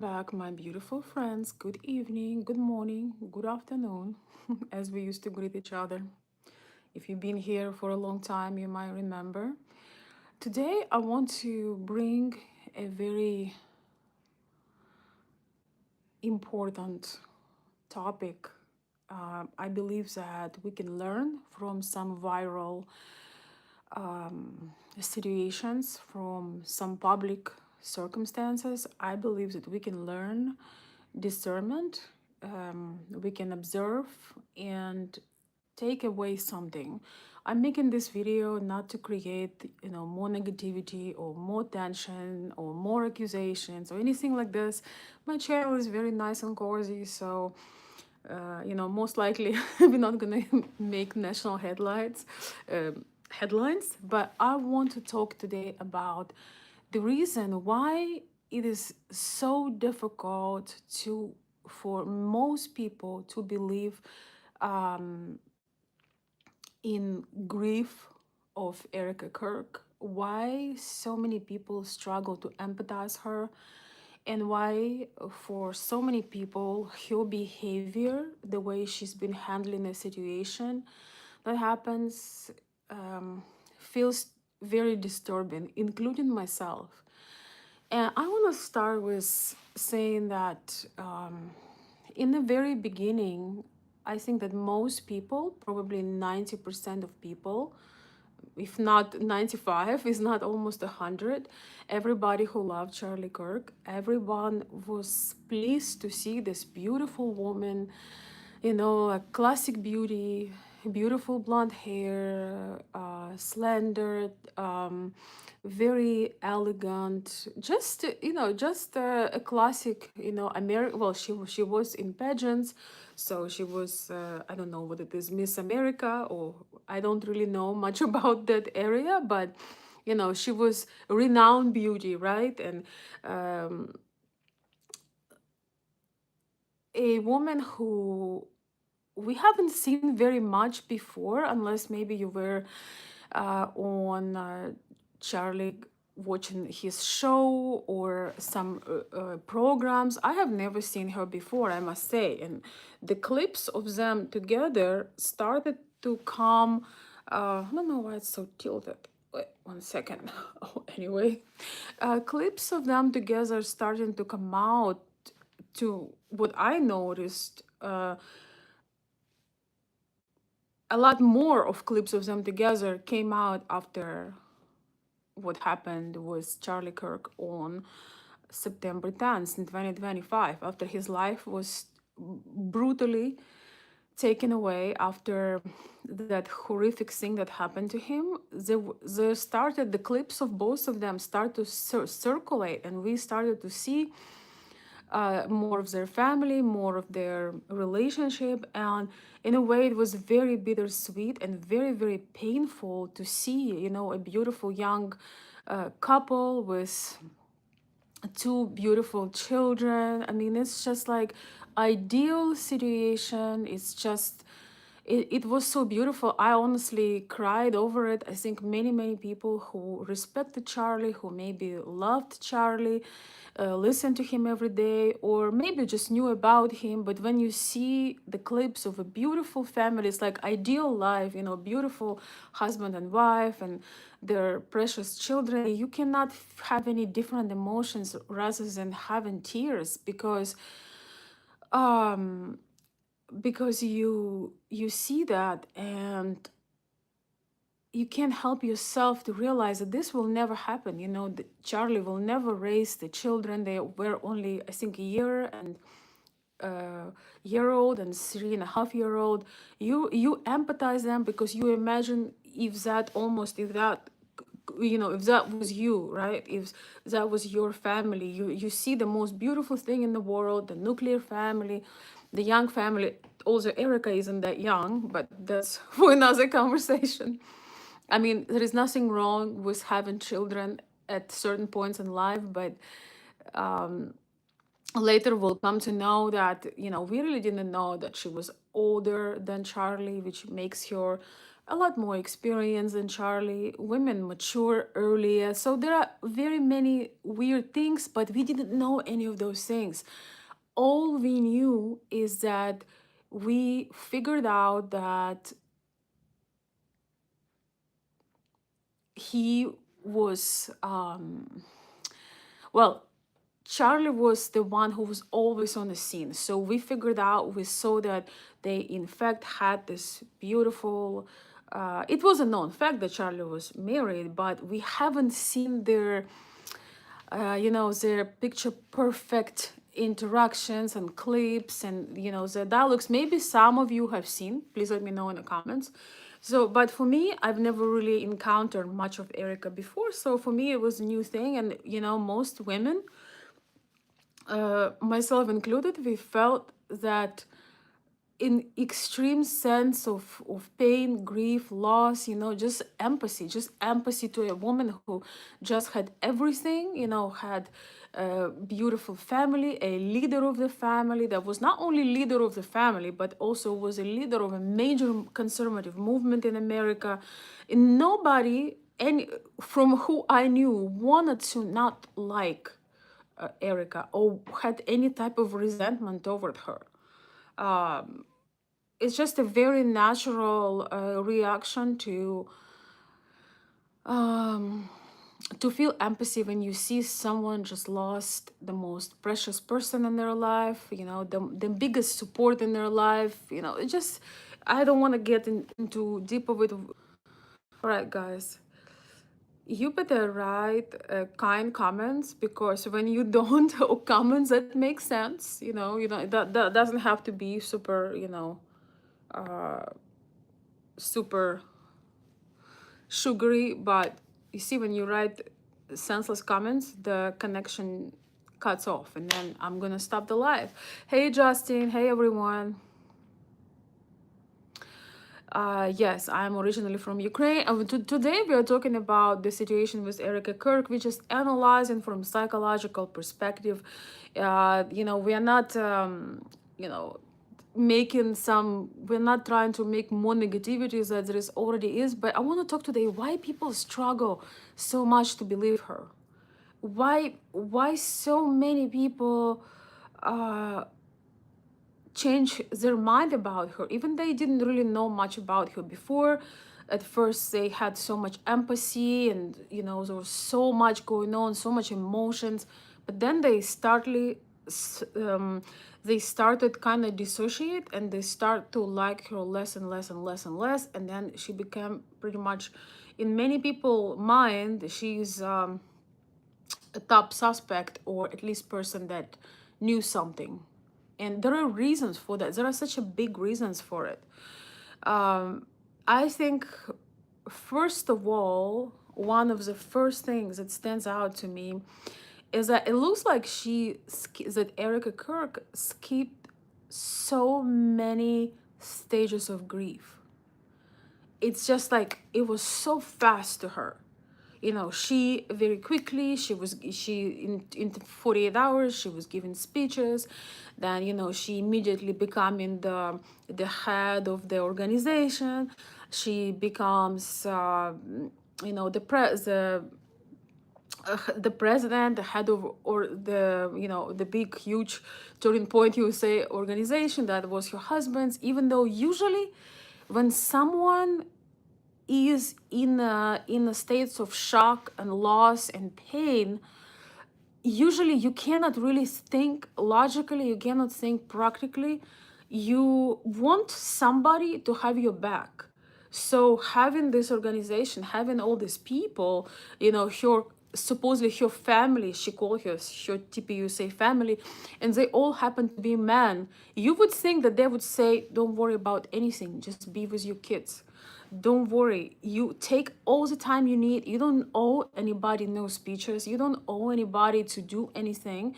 Back, my beautiful friends. Good evening, good morning, good afternoon, as we used to greet each other. If you've been here for a long time, you might remember. Today, I want to bring a very important topic. I believe that we can learn from some viral situations, from some public circumstances. I believe that we can learn discernment, we can observe and take away something. I'm making this video not to create, more negativity or more tension or more accusations or anything like this. My channel is very nice and cozy, so most likely we're not gonna make national headlines. But I want to talk today about the reason why it is so difficult to for most people to believe in grief of Erika Kirk, why so many people struggle to empathize her, and why for so many people her behavior, the way she's been handling a situation that happens, feels very disturbing, including myself. And I want to start with saying that in the very beginning, I think that most people, probably 90% of people, if not 95, is not almost 100, everybody who loved Charlie Kirk, everyone was pleased to see this beautiful woman, a classic beauty, beautiful blonde hair, slender, very elegant, just a classic, American. Well, she was in pageants, so she was, I don't know what it is, Miss America, or I don't really know much about that area, but she was renowned beauty, right? And a woman who we haven't seen very much before, unless maybe you were on Charlie watching his show or some programs. I have never seen her before, I must say. And the clips of them together started to come. I don't know why it's so tilted. Wait, 1 second. Oh, anyway, clips of them together starting to come out to what I noticed. A lot more of clips of them together came out after what happened with Charlie Kirk on September 10th in 2025, after his life was brutally taken away, after that horrific thing that happened to him. The clips of both of them start to circulate, and we started to see more of their family, more of their relationship. And in a way, it was very bittersweet and very, very painful to see, a beautiful young couple with two beautiful children. I mean, it's just like ideal situation. It's just it was so beautiful. I honestly cried over it. I think many, many people who respected Charlie, who maybe loved Charlie, listened to him every day, or maybe just knew about him. But when you see the clips of a beautiful family, it's like ideal life, beautiful husband and wife and their precious children, you cannot have any different emotions rather than having tears, um because you see that, and you can't help yourself to realize that this will never happen. Charlie will never raise the children. They were only, I think, a year old and 3.5 year old. You empathize them because you imagine if that was you, right? If that was your family, you see the most beautiful thing in the world, the nuclear family, the young family. Also, Erica isn't that young, but that's for another conversation. I mean, there is nothing wrong with having children at certain points in life, but later we'll come to know that we really didn't know that she was older than Charlie, which makes her a lot more experience than Charlie. Women mature earlier. So there are very many weird things, but we didn't know any of those things. All we knew is that we figured out that he was, well, Charlie was the one who was always on the scene. So we figured out, we saw that they, in fact, had this beautiful. It was a known fact that Charlie was married, but we haven't seen their, their picture perfect interactions and clips and, the dialogues. Maybe some of you have seen. Please let me know in the comments. So, but for me, I've never really encountered much of Erika before. So for me, it was a new thing. And, most women, myself included, we felt that in extreme sense of pain, grief, loss, just empathy to a woman who just had everything, had a beautiful family, a leader of the family that was not only leader of the family, but also was a leader of a major conservative movement in America. And nobody, any from who I knew, wanted to not like Erika or had any type of resentment toward her. It's just a very natural reaction to feel empathy when you see someone just lost the most precious person in their life, the biggest support in their life, it just, I don't want to get into deep of it. All right, guys, you better write kind comments, because when you don't or comments that make sense, that doesn't have to be super, super sugary, but you see, when you write senseless comments, the connection cuts off, and then I'm gonna stop the live. Hey Justin, hey everyone. Yes, I'm originally from Ukraine. And today we are talking about the situation with Erika Kirk. We just analyzing from psychological perspective. We are not, making some. We're not trying to make more negativities that there is already is. But I want to talk today why people struggle so much to believe her. Why so many people change their mind about her, even they didn't really know much about her before. At first they had so much empathy, and there was so much going on, so much emotions, but then they started kind of dissociate, and they start to like her less and less and less and less, and then she became pretty much, in many people mind, she's a top suspect, or at least person that knew something. And there are reasons for that. There are such a big reasons for it. I think, first of all, one of the first things that stands out to me is that it looks like that Erika Kirk skipped so many stages of grief. It's just like it was so fast to her. She very quickly, in 48 hours she was giving speeches. Then she immediately becoming the head of the organization. She becomes the president, the head of, or the big huge turning point USA organization that was her husband's. Even though usually when someone is in a states of shock and loss and pain, usually you cannot really think logically, you cannot think practically. You want somebody to have your back. So having this organization, having all these people, her supposedly her family, she called her TPUSA family, and they all happen to be men, you would think that they would say, don't worry about anything, just be with your kids. Don't worry, you take all the time you need. You don't owe anybody no speeches. You don't owe anybody to do anything,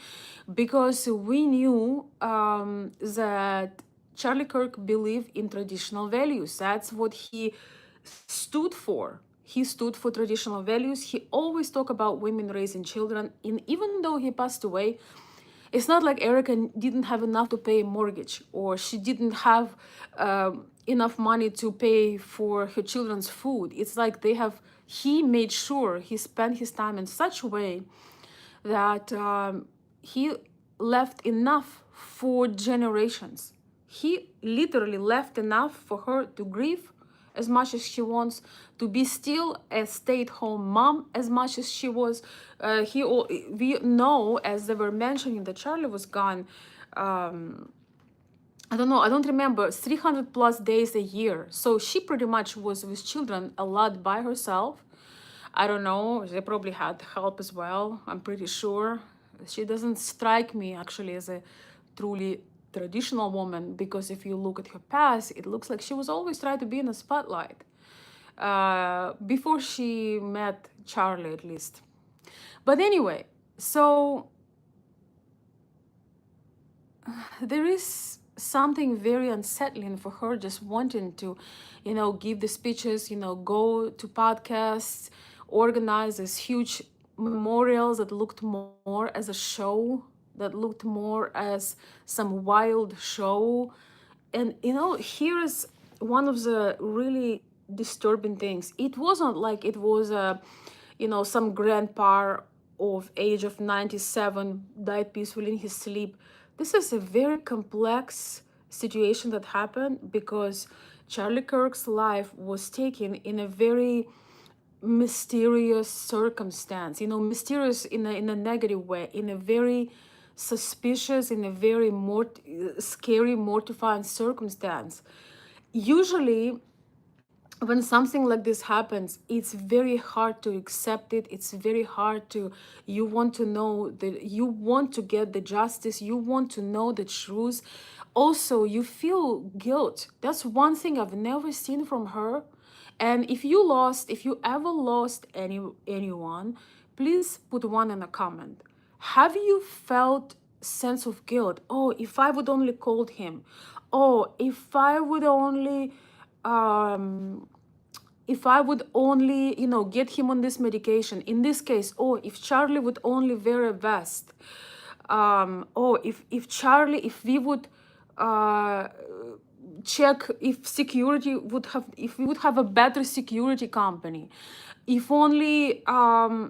because we knew that Charlie Kirk believed in traditional values. That's what he stood for. He stood for traditional values. He always talked about women raising children. And even though he passed away, It's not like Erika didn't have enough to pay a mortgage, or she didn't have enough money to pay for her children's food. It's like he made sure he spent his time in such a way that he left enough for generations. He literally left enough for her to grieve as much as she wants, to be still a stay-at-home mom as much as she was. We know, as they were mentioning, that Charlie was gone. I don't know, I don't remember, 300 plus days a year. So she pretty much was with children a lot by herself. I don't know, they probably had help as well, I'm pretty sure. She doesn't strike me actually as a truly traditional woman, because if you look at her past, it looks like she was always trying to be in the spotlight. Before she met Charlie, at least. But anyway, so there is something very unsettling for her just wanting to, give the speeches, go to podcasts, organize these huge memorials that looked more as a show, that looked more as some wild show. And, here is one of the really disturbing things. It wasn't like it was some grandpa of age of 97 died peacefully in his sleep. This is a very complex situation that happened because Charlie Kirk's life was taken in a very mysterious circumstance, mysterious in a negative way, in a very suspicious, in a very scary, mortifying circumstance. Usually, when something like this happens, it's very hard to accept it. It's very hard to, you want to know that, you want to get the justice, you want to know the truth. Also, you feel guilt. That's one thing I've never seen from her. And if you ever lost anyone, please put one in a comment. Have you felt sense of guilt? Oh, if I would only called him. Oh, if I would only, get him on this medication. In this case, oh, if Charlie would only wear a vest. Oh, if we would check if we would have a better security company. If only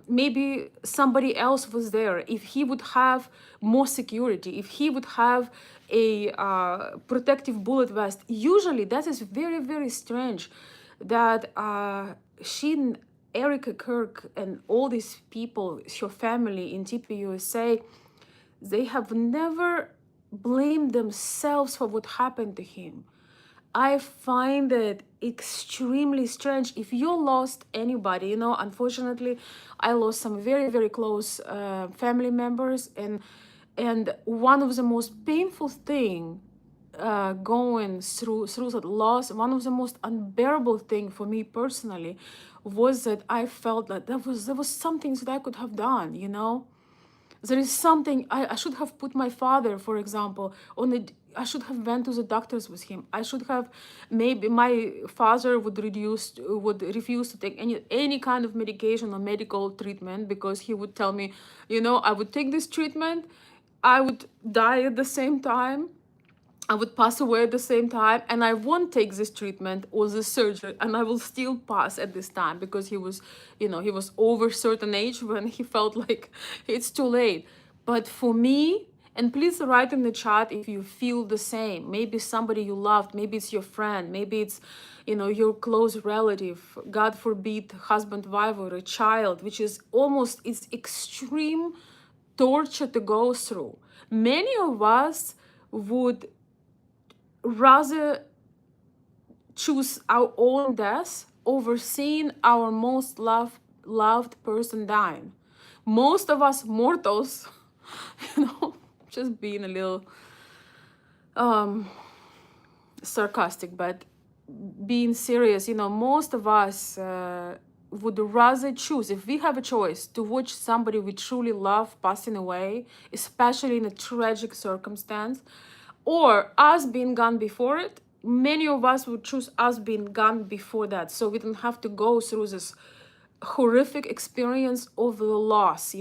maybe somebody else was there. If he would have more security. If he would have a protective bullet vest. Usually that is very, very strange that Erika Kirk and all these people, her family in TPUSA, they have never blamed themselves for what happened to him. I find it extremely strange. If you lost anybody, unfortunately, I lost some very, very close family members, and one of the most painful thing going through that loss, one of the most unbearable thing for me personally, was that I felt that there was something that I could have done, There is something, I should have put my father, for example, I should have went to the doctors with him. I should have, maybe my father would refuse to take any kind of medication or medical treatment, because he would tell me, I would take this treatment, I would die at the same time, I would pass away at the same time, and I won't take this treatment or this surgery, and I will still pass at this time, because he was over a certain age when he felt like it's too late. But for me, and please write in the chat if you feel the same. Maybe somebody you loved, maybe it's your friend, maybe it's, your close relative, God forbid, husband, wife, or a child, which is it's extreme torture to go through. Many of us would rather choose our own death over seeing our most loved person dying. Most of us mortals, just being a little sarcastic, but being serious, most of us would rather choose, if we have a choice, to watch somebody we truly love passing away, especially in a tragic circumstance, or us being gone before it. Many of us would choose us being gone before that, so we don't have to go through this horrific experience of the loss.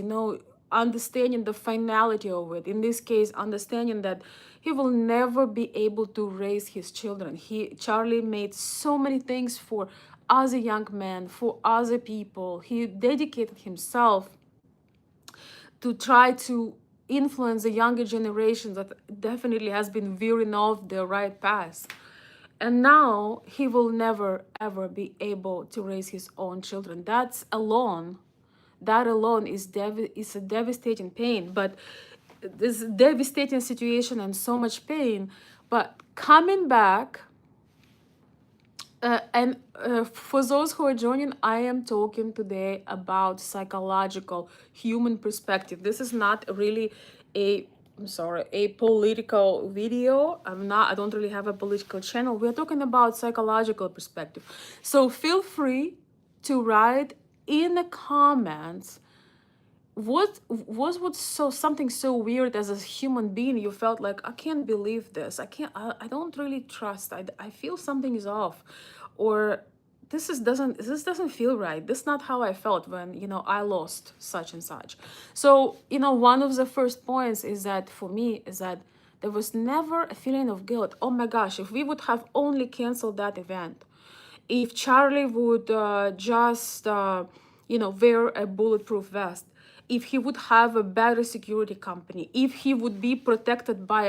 understanding the finality of it. In this case, understanding that he will never be able to raise his children. Charlie made so many things for other young men, for other people. He dedicated himself to try to influence the younger generation that definitely has been veering off the right path. And now he will never ever be able to raise his own children. That alone is a devastating pain. But this devastating situation and so much pain. But coming back, and for those who are joining, I am talking today about psychological human perspective. This is not really a, I'm sorry, a political video. I don't really have a political channel. We're talking about psychological perspective. So feel free to write in the comments what was so something so weird as a human being you felt like, I can't believe this, I don't really trust, I feel something is off, or this doesn't feel right, this is not how I felt when, I lost such and such. So, one of the first points is that for me is that there was never a feeling of guilt. Oh my gosh, if we would have only canceled that event, if Charlie would just wear a bulletproof vest, if he would have a better security company, if he would be protected by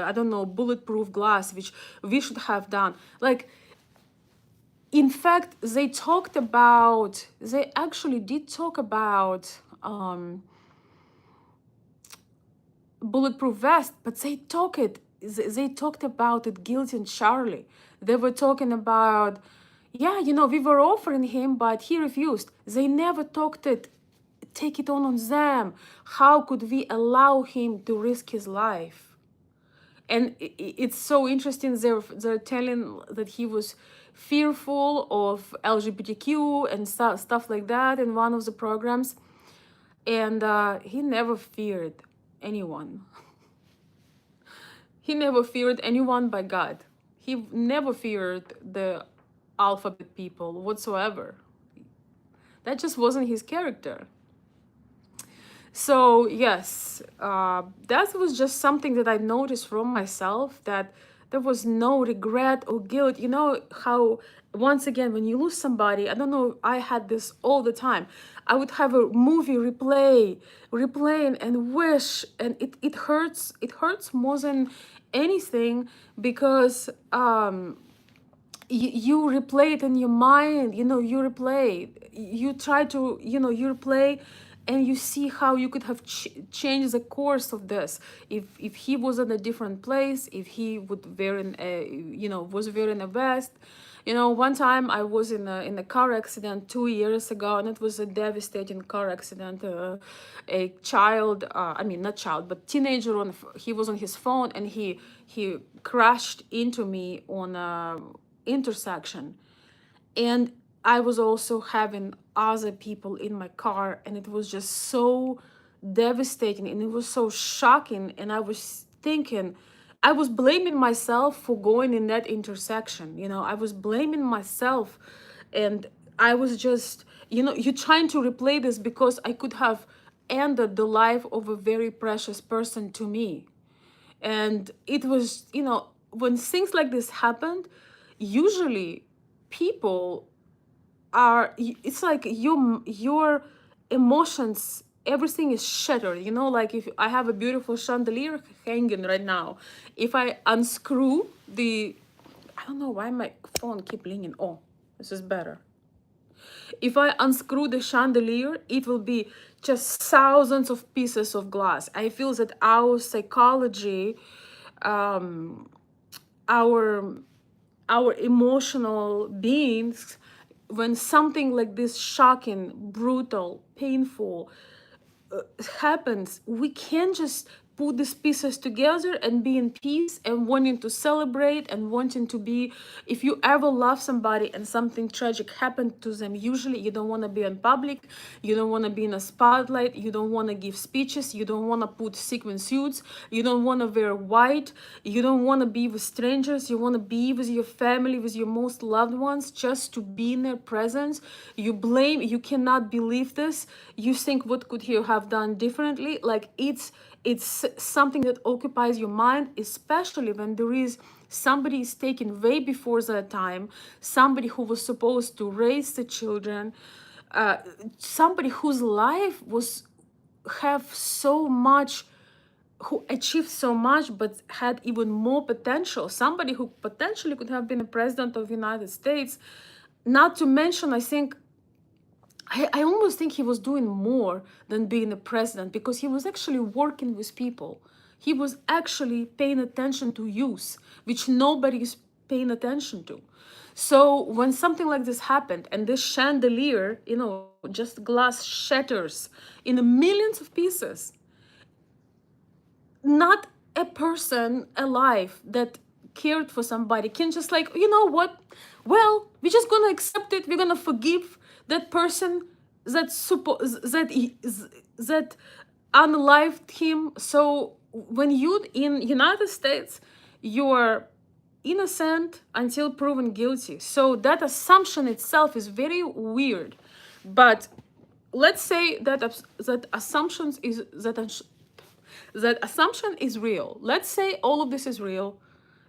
I don't know, bulletproof glass, which we should have done. Like, in fact, they actually did talk about bulletproof vest, but they talked about it guilting Charlie. They were talking about, yeah, we were offering him, but he refused. They never take it on them. How could we allow him to risk his life? And it's so interesting. They're telling that he was fearful of LGBTQ and stuff like that in one of the programs, and he never feared anyone. He never feared anyone but God. He never feared the alphabet people whatsoever. That just wasn't his character. So yes, that was just something that I noticed from myself, that there was no regret or guilt. You know how, once again, when you lose somebody, I don't know, I had this all the time. I would have a movie replaying and wish, and it hurts. It hurts more than anything, because you replay it in your mind, you try to, you replay, and you see how you could have changed the course of this if he was in a different place, if he would wearing a, was wearing a vest. One time I was in a car accident 2 years ago, and it was a devastating car accident. A child, I mean, not child, but teenager, he was on his phone, and he crashed into me on a intersection. And I was also having other people in my car, and it was just so devastating, and it was so shocking. And I was thinking, I was blaming myself for going in that intersection. I was blaming myself, and I was just, you're trying to replay this, because I could have ended the life of a very precious person to me. And it was, when things like this happened, usually people it's like your emotions, everything is shattered. Like, if I have a beautiful chandelier hanging right now, if I unscrew I don't know why my phone keep ringing. Oh, this is better. If I unscrew the chandelier, it will be just thousands of pieces of glass. I feel that our psychology, our emotional beings, when something like this shocking, brutal, painful happens, we can't just put these pieces together and be in peace and wanting to celebrate and wanting to be, if you ever love somebody and something tragic happened to them, usually you don't want to be in public, you don't want to be in a spotlight, you don't want to give speeches, you don't want to put sequin suits, you don't want to wear white, you don't want to be with strangers, you want to be with your family, with your most loved ones, just to be in their presence. You blame, you cannot believe this, you think what could you have done differently. Like it's something that occupies your mind, especially when there is somebody is taken way before that time, somebody who was supposed to raise the children, somebody whose life was have so much, who achieved so much but had even more potential, somebody who potentially could have been a president of the United States. Not to mention, I think I almost think he was doing more than being a president, because he was actually working with people. He was actually paying attention to youth, which nobody is paying attention to. So when something like this happened and this chandelier, just glass shatters in millions of pieces, not a person alive that cared for somebody can just like, you know what, well, we're just gonna accept it, we're gonna forgive that person that unalived him. So when you in United States, you are innocent until proven guilty. So that assumption itself is very weird. But let's say that that assumption is real. Let's say all of this is real.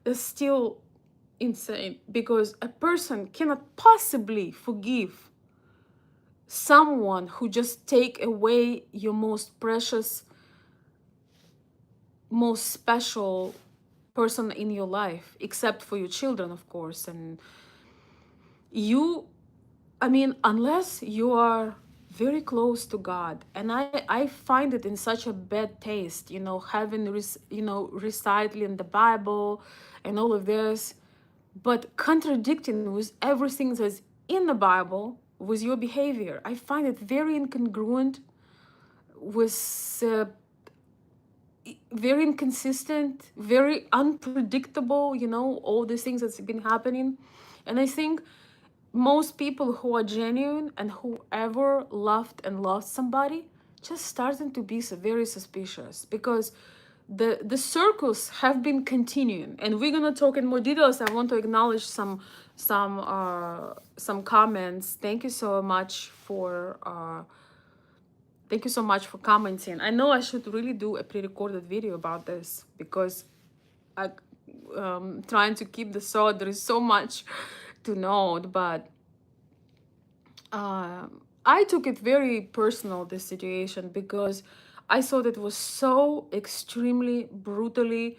It's still insane, because a person cannot possibly forgive someone who just take away your most precious, most special person in your life, except for your children, of course. And unless you are very close to God, and I find it in such a bad taste, having reciting the Bible and all of this, but contradicting with everything that's in the Bible with your behavior. I find it very incongruent, with very inconsistent, very unpredictable, all these things that's been happening. And I think most people who are genuine and who ever loved and lost somebody just starting to be very suspicious, because the circles have been continuing. And we're gonna talk in more details. I want to acknowledge some comments. Thank you so much for commenting. I know I should really do a pre-recorded video about this, because I trying to keep the thought. There is so much to note, but I took it very personal, this situation, because I thought it was so extremely brutally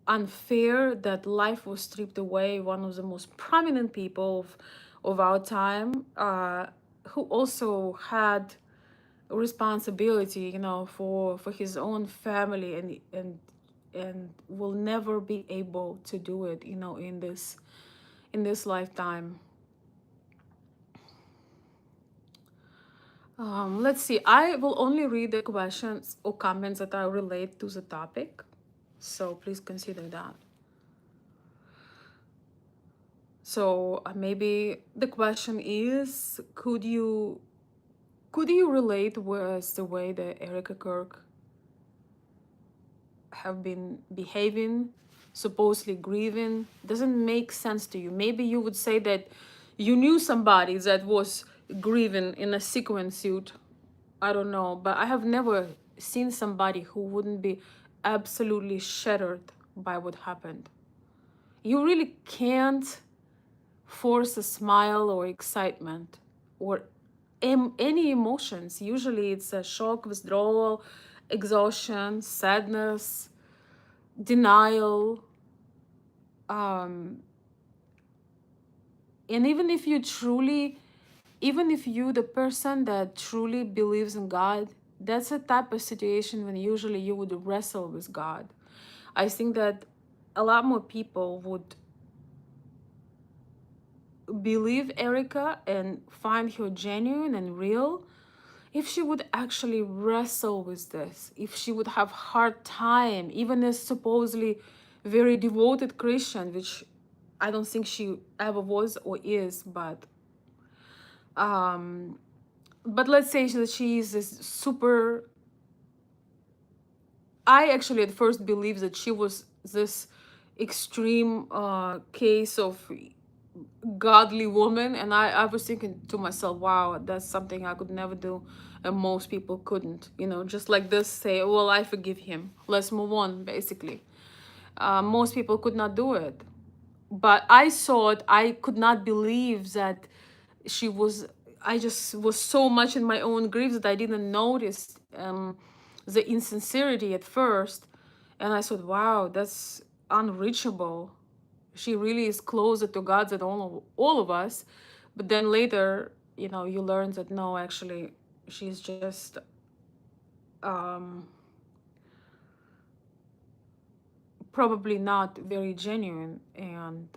unfair that life was stripped away one of the most prominent people of our time, who also had responsibility, for his own family, and will never be able to do it, in this lifetime. Let's see. I will only read the questions or comments that are related to the topic, so please consider that. So maybe the question is, could you relate with the way that Erika Kirk have been behaving, supposedly grieving? Doesn't make sense to you. Maybe you would say that you knew somebody that was grieving in a sequin suit. I don't know, but I have never seen somebody who wouldn't be absolutely shattered by what happened. You really can't force a smile or excitement or any emotions. Usually it's a shock, withdrawal, exhaustion, sadness, denial. And even if you, the person that truly believes in God, that's a type of situation when usually you would wrestle with God. I think that a lot more people would believe Erika and find her genuine and real if she would actually wrestle with this, if she would have hard time, even as supposedly very devoted Christian, which I don't think she ever was or is, but let's say that she is this super. I actually at first believed that she was this extreme case of godly woman, and I was thinking to myself, wow, that's something I could never do, and most people couldn't, just like this, say, well, I forgive him, let's move on, basically. Most people could not do it, but I saw it. I could not believe that she was. I just was so much in my own grief that I didn't notice the insincerity at first, and I thought, wow, that's unreachable. She really is closer to God than all of us. But then later, you learn that no, actually, she's just um, probably not very genuine and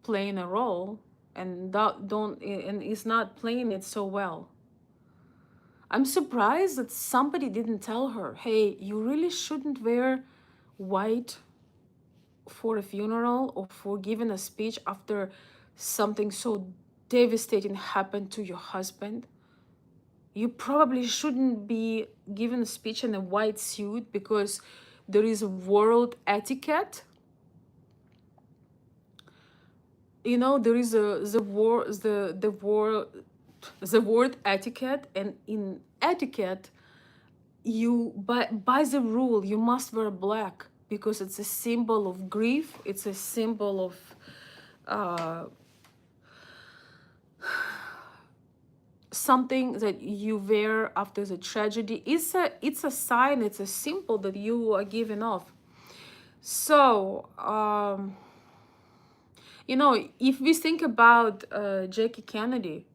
playing a role, and don't and is not playing it so well. I'm surprised that somebody didn't tell her, hey, you really shouldn't wear white for a funeral or for giving a speech after something so devastating happened to your husband. You probably shouldn't be giving a speech in a white suit because there is world etiquette. There is the word etiquette, and in etiquette, you by the rule you must wear black because it's a symbol of grief. It's a symbol of uh, something that you wear after the tragedy. It's a sign, it's a symbol that you are giving off. So if we think about Jackie Kennedy,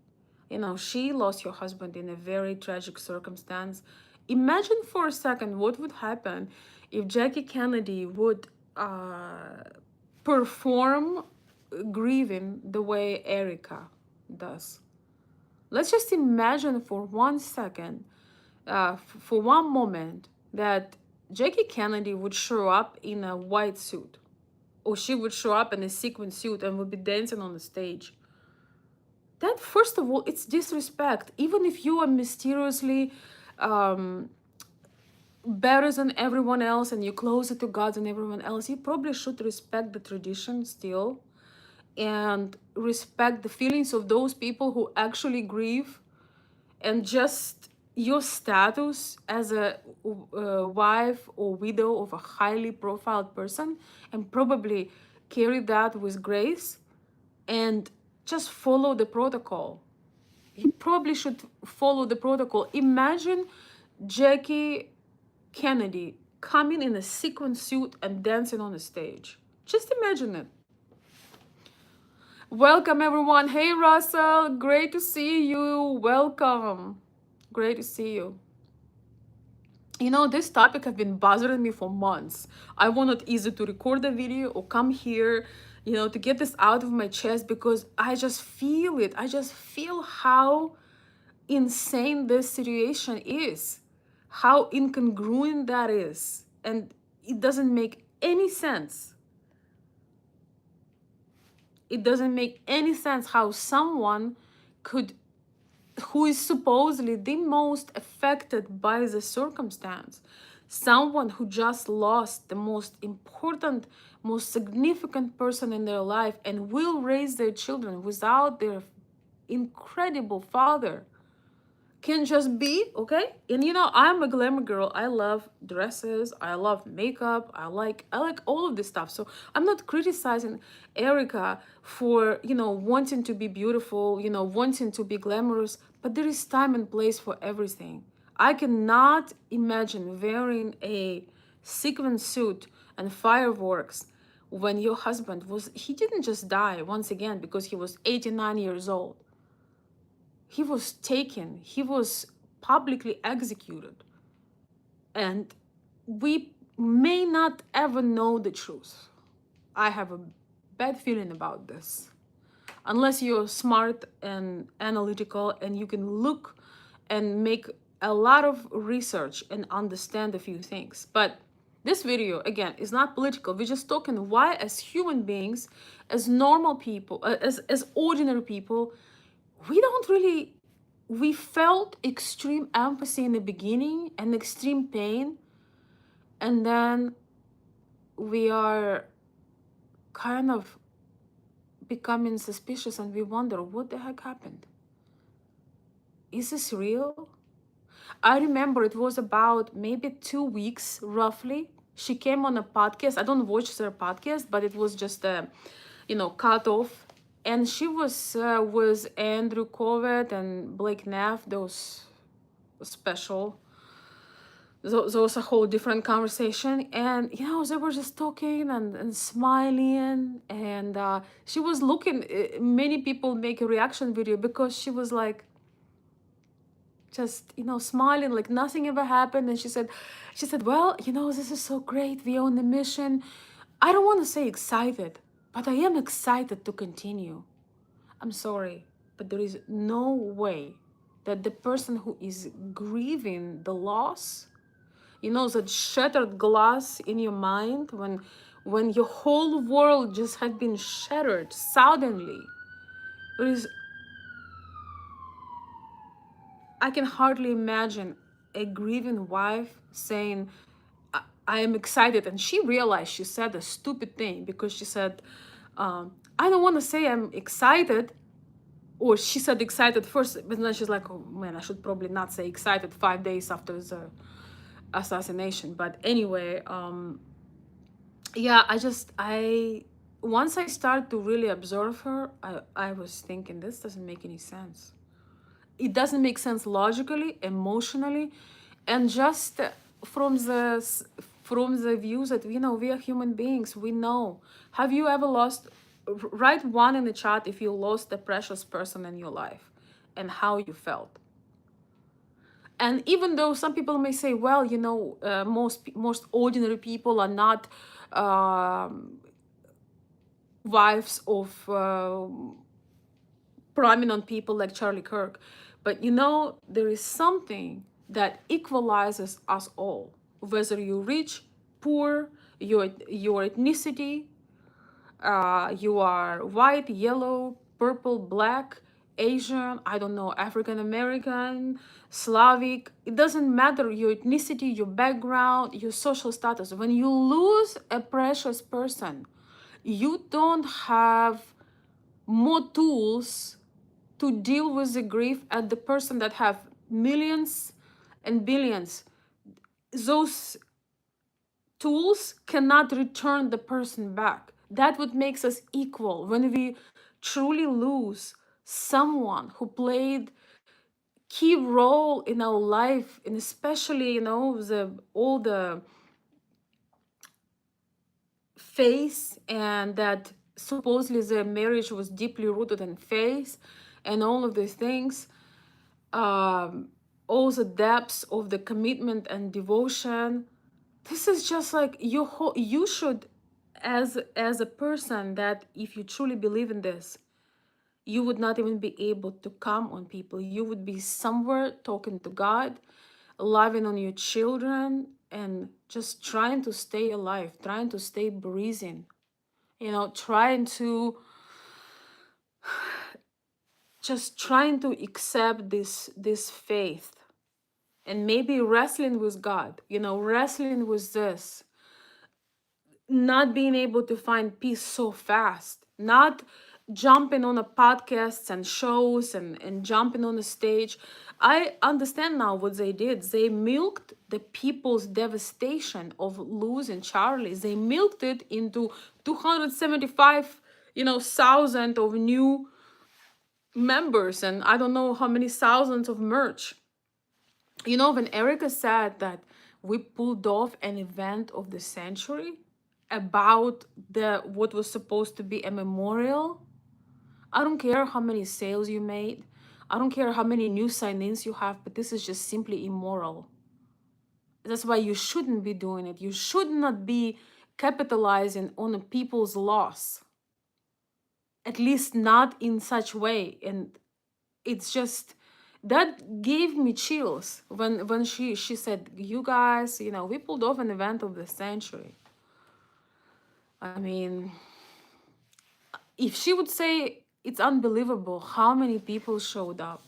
she lost her husband in a very tragic circumstance. Imagine for a second what would happen if Jackie Kennedy would perform grieving the way Erika does. Let's just imagine for 1 second, for one moment, that Jackie Kennedy would show up in a white suit, or she would show up in a sequin suit and would be dancing on the stage. That, first of all, it's disrespect. Even if you are mysteriously better than everyone else and you're closer to God than everyone else, you probably should respect the tradition still and respect the feelings of those people who actually grieve, and just your status as a wife or widow of a highly profiled person, and probably carry that with grace and just follow the protocol. He probably should follow the protocol. Imagine Jackie Kennedy coming in a sequin suit and dancing on the stage. Just imagine it. Welcome, everyone. Hey, Russell. Great to see you. Welcome. Great to see you. This topic has been bothering me for months. I wanted either to record a video or come here, to get this out of my chest, because I just feel it. I just feel how insane this situation is, how incongruent that is. And it doesn't make any sense. It doesn't make any sense how someone could, who is supposedly the most affected by the circumstance, someone who just lost the most important, most significant person in their life and will raise their children without their incredible father, can just be okay. And I'm a glamour girl. I love dresses, I love makeup, I like all of this stuff. So I'm not criticizing Erika for wanting to be beautiful, wanting to be glamorous, but there is time and place for everything. I cannot imagine wearing a sequin suit and fireworks when your husband he didn't just die once again because he was 89 years old. He was taken, he was publicly executed. And we may not ever know the truth. I have a bad feeling about this. unless you're smart and analytical and you can look and make a lot of research and understand a few things. But this video, again, is not political. We're just talking why, as human beings, as normal people, as ordinary people, we don't really, we felt extreme empathy in the beginning and extreme pain, and then we are kind of becoming suspicious and we wonder what the heck happened. Is this real? I remember it was about maybe 2 weeks roughly. She came on a podcast. I don't watch her podcast, but it was just a, cut off. And she was with Andrew Covet and Blake Neff, those special. Those a whole different conversation. And, they were just talking and smiling. And she was looking, many people make a reaction video because she was like, just smiling like nothing ever happened. And she said, well, this is so great, we are on the mission. I don't want to say excited, but I am excited to continue. I'm sorry, but there is no way that the person who is grieving the loss, that shattered glass in your mind, when your whole world just had been shattered suddenly, there is, I can hardly imagine a grieving wife saying, I am excited. And she realized she said a stupid thing because she said, I don't want to say I'm excited. Or she said excited first, but then she's like, oh man, I should probably not say excited 5 days after the assassination. But anyway, yeah, once I started to really observe her, I was thinking, this doesn't make any sense. It doesn't make sense logically, emotionally, and just from the views that we are human beings. We know. Have you ever lost? Write one in the chat if you lost a precious person in your life, and how you felt. And even though some people may say, well, most ordinary people are not wives of prominent people like Charlie Kirk. But there is something that equalizes us all, whether you're rich, poor, your ethnicity, you are white, yellow, purple, black, Asian, I don't know, African American, Slavic. It doesn't matter your ethnicity, your background, your social status. When you lose a precious person, you don't have more tools to deal with the grief as the person that have millions and billions. Those tools cannot return the person back. That what makes us equal. When we truly lose someone who played key role in our life, and especially all the faith, and that supposedly the marriage was deeply rooted in faith and all of these things, all the depths of the commitment and devotion. This is just like you should, as a person, that if you truly believe in this, you would not even be able to come on people. You would be somewhere talking to God, loving on your children, and just trying to stay alive, trying to stay breathing, trying to accept this faith, and maybe wrestling with God, wrestling with this, not being able to find peace so fast, not jumping on a podcasts and shows and jumping on the stage. I understand now what they did. They milked the people's devastation of losing Charlie. They milked it into 275 thousand of new members, and I don't know how many thousands of merch. When Erika said that we pulled off an event of the century about what was supposed to be a memorial, I don't care how many sales you made, I don't care how many new sign-ins you have, but this is just simply immoral. That's why you shouldn't be doing it. You should not be capitalizing on people's loss. at least not in such way. And it's just that gave me chills when she said, you guys, you know, we pulled off an event of the century. I mean, if she would say, it's unbelievable how many people showed up,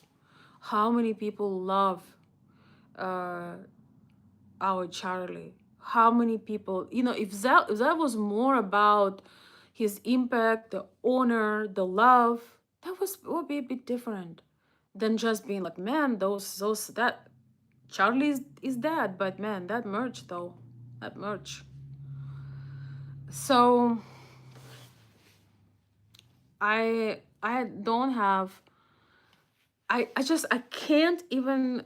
how many people love uh, our Charlie, how many people, you know, if that was more about his impact, the honor, the love, that would be a bit different than just being like, man, those that Charlie is dead, but man, that merch though, that merch. So I don't have, I can't even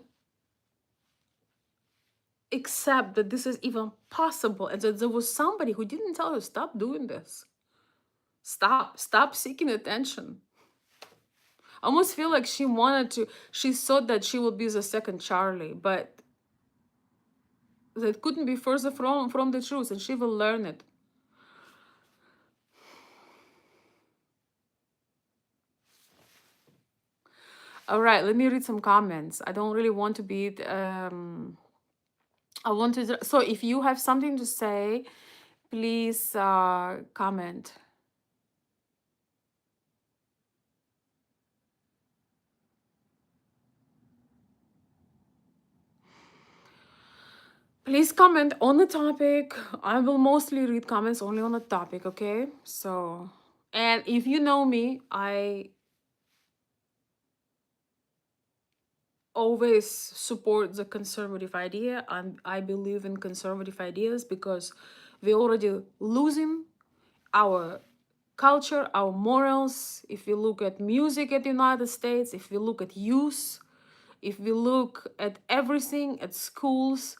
accept that this is even possible, and that there was somebody who didn't tell her, stop doing this, stop seeking attention. I almost feel like she wanted to, she thought that she would be the second Charlie, but that couldn't be further from the truth, and she will learn it. All right, let me read some comments. I don't really want to be I want to, so if you have something to say, please comment. Please comment on the topic. I will mostly read comments only on the topic, okay? So, and if you know me, I always support the conservative idea, and I believe in conservative ideas because we're already losing our culture, our morals. If we look at music at the United States, if we look at youth, if we look at everything at schools,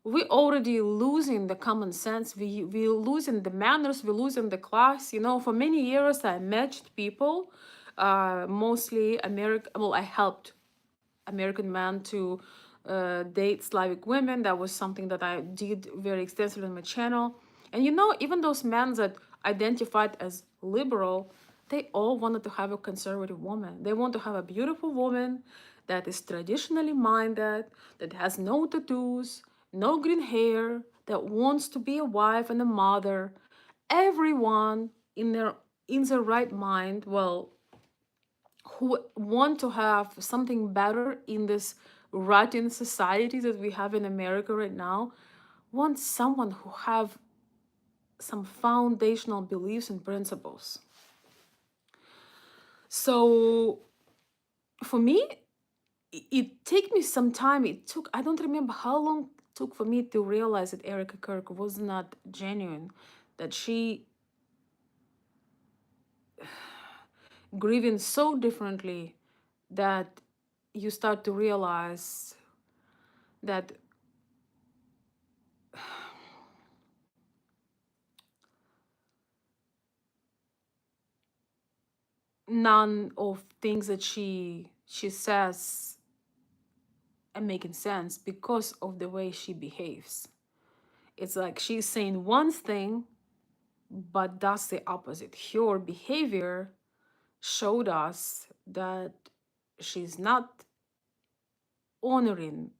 we already losing the common sense. We losing the manners. We losing the class. You know, for many years I matched people, mostly American. Well, I helped American men to date Slavic women. That was something that I did very extensively on my channel. And you know, even those men that identified as liberal, they all wanted to have a conservative woman. They want to have a beautiful woman that is traditionally minded, that has no tattoos, no green hair, that wants to be a wife and a mother. Everyone in their right mind, well, who want to have something better in this rotten society that we have in America right now, want someone who have some foundational beliefs and principles. So for me, it took me some time. It took, I don't remember how long it took for me to realize that Erika Kirk was not genuine, that she grieving so differently, that you start to realize that none of things that she says are making sense because of the way she behaves. It's like she's saying one thing but does the opposite. Her behavior showed us that she's not honoring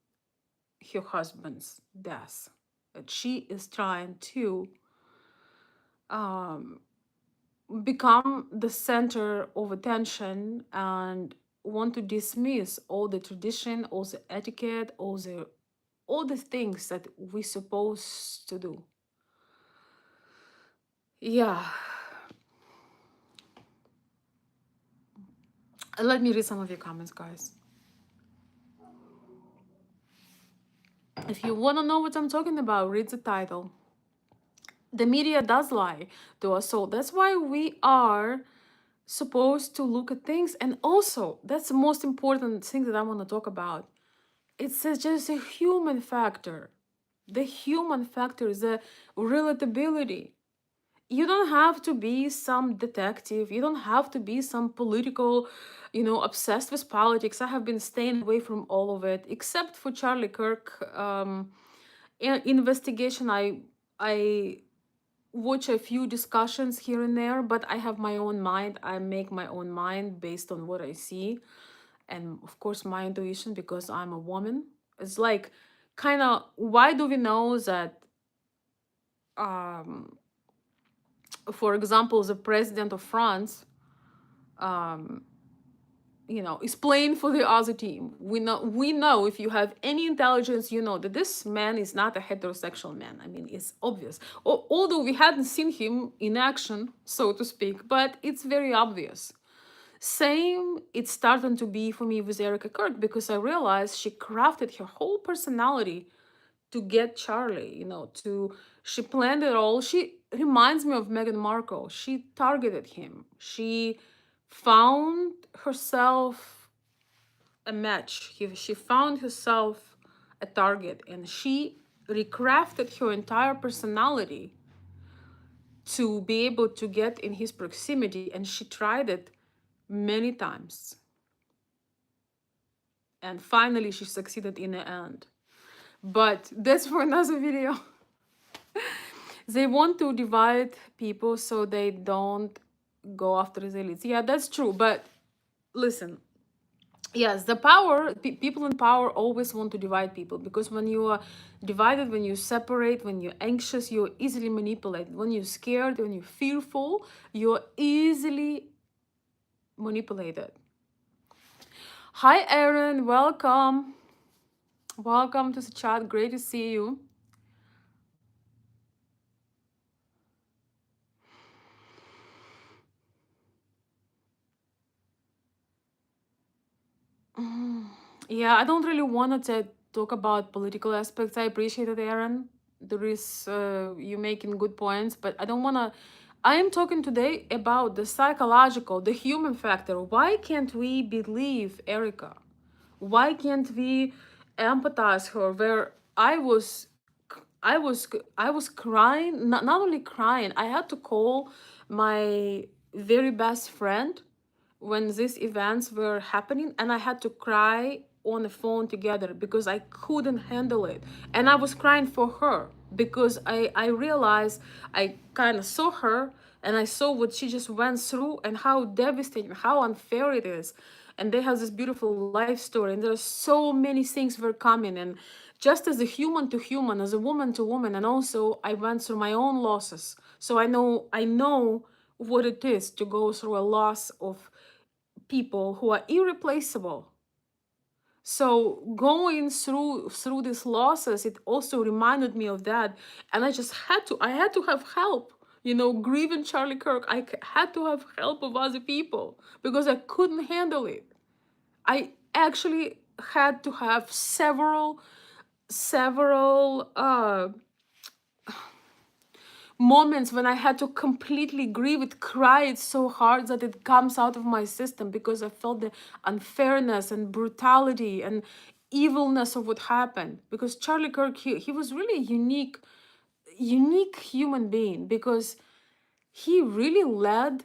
her husband's death, that she is trying to um, become the center of attention and want to dismiss all the tradition, all the etiquette, all the things that we're supposed to do. Yeah. Let me read some of your comments, guys. If you want to know what I'm talking about, read the title. The media does lie to us all. That's why we are supposed to look at things. And also, that's the most important thing that I want to talk about. It's just a human factor. The human factor is the relatability. You don't have to be some detective. You don't have to be some political, you know, obsessed with politics. I have been staying away from all of it, except for Charlie Kirk investigation. I watch a few discussions here and there, but I have my own mind. I make my own mind based on what I see, and of course my intuition, because I'm a woman. It's like, kind of, why do we know that, um for example, the president of France, um is playing for the other team. We know if you have any intelligence, you know that this man is not a heterosexual man. I mean, it's obvious. Although we hadn't seen him in action, so to speak, but it's very obvious. Same, it's starting to be for me with Erika Kirk, because I realized she crafted her whole personality to get Charlie, she planned it all. She reminds me of Meghan Markle. She targeted him. She found herself a match. She found herself a target, and she recrafted her entire personality to be able to get in his proximity, and she tried it many times. And finally, she succeeded in the end. But that's for another video. They want to divide people so they don't go after the elites. Yeah, that's true. But listen, yes, the power, people in power always want to divide people, because when you are divided, when you separate, when you're anxious, you're easily manipulated. When you're scared, when you're fearful, you're easily manipulated. Hi, Aaron. Welcome. Welcome to the chat. Great to see you. Yeah, I don't really want to talk about political aspects. I appreciate it, Aaron. There is you making good points, but I don't want to. I am talking today about the psychological, the human factor. Why can't we believe Erica? Why can't we empathize her? Where I was crying. Not only crying, I had to call my very best friend when these events were happening, and I had to cry on the phone together because I couldn't handle it. And I was crying for her because I realized, I kind of saw her, and I saw what she just went through and how devastating, how unfair it is. And they have this beautiful life story, and there's so many things were coming. And just as a human to human, as a woman to woman, and also I went through my own losses. So I know what it is to go through a loss of people who are irreplaceable. So going through these losses, it also reminded me of that. And I had to have help. Grieving Charlie Kirk, had to have help of other people because I couldn't handle it. I actually had to have several moments when I had to completely grieve it, cry it so hard that it comes out of my system, because I felt the unfairness and brutality and evilness of what happened. Because Charlie Kirk, he was really a unique human being, because he really led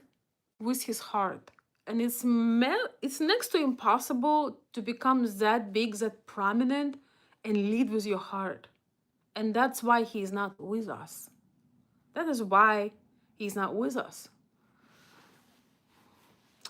with his heart. And it's next to impossible to become that big, that prominent, and lead with your heart. And that's why he is not with us. That is why he's not with us.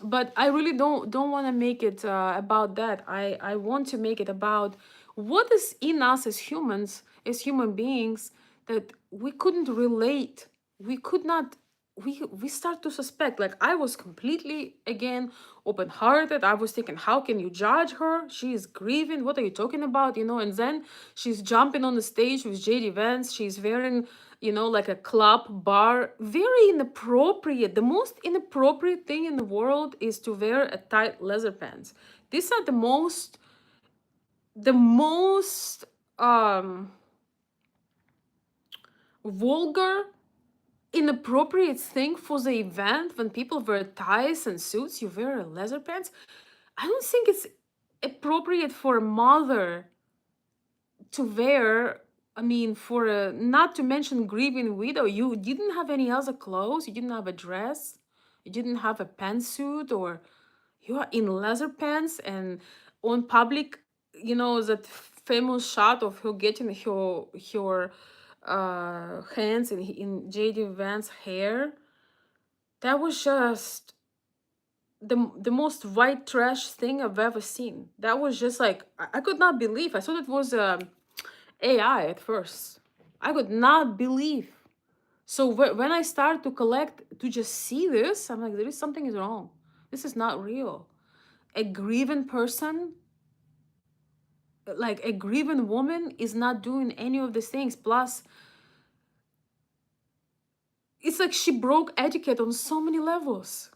But I really don't want to make it about that. I want to make it about what is in us as humans, as human beings, that we couldn't relate. We could not. We start to suspect. Like, I was completely, again, open-hearted. I was thinking, how can you judge her? She is grieving. What are you talking about? And then she's jumping on the stage with JD Vance. She's wearing, like a club bar. Very inappropriate. The most inappropriate thing in the world is to wear a tight leather pants. These are the most vulgar, inappropriate thing for the event. When people wear ties and suits, you wear leather pants. I don't think it's appropriate for a mother to wear. I mean, for a, not to mention grieving widow, you didn't have any other clothes, you didn't have a dress, you didn't have a pantsuit, or you are in leather pants and on public, that famous shot of her getting her hands in J.D. Vance's hair. That was just the most white trash thing I've ever seen. That was just like I could not believe. I thought it was AI at first. I could not believe. So when I started to collect to just see this, I'm like, there is something is wrong. This is not real. A grieving person, like a grieving woman, is not doing any of these things. Plus, it's like she broke etiquette on so many levels.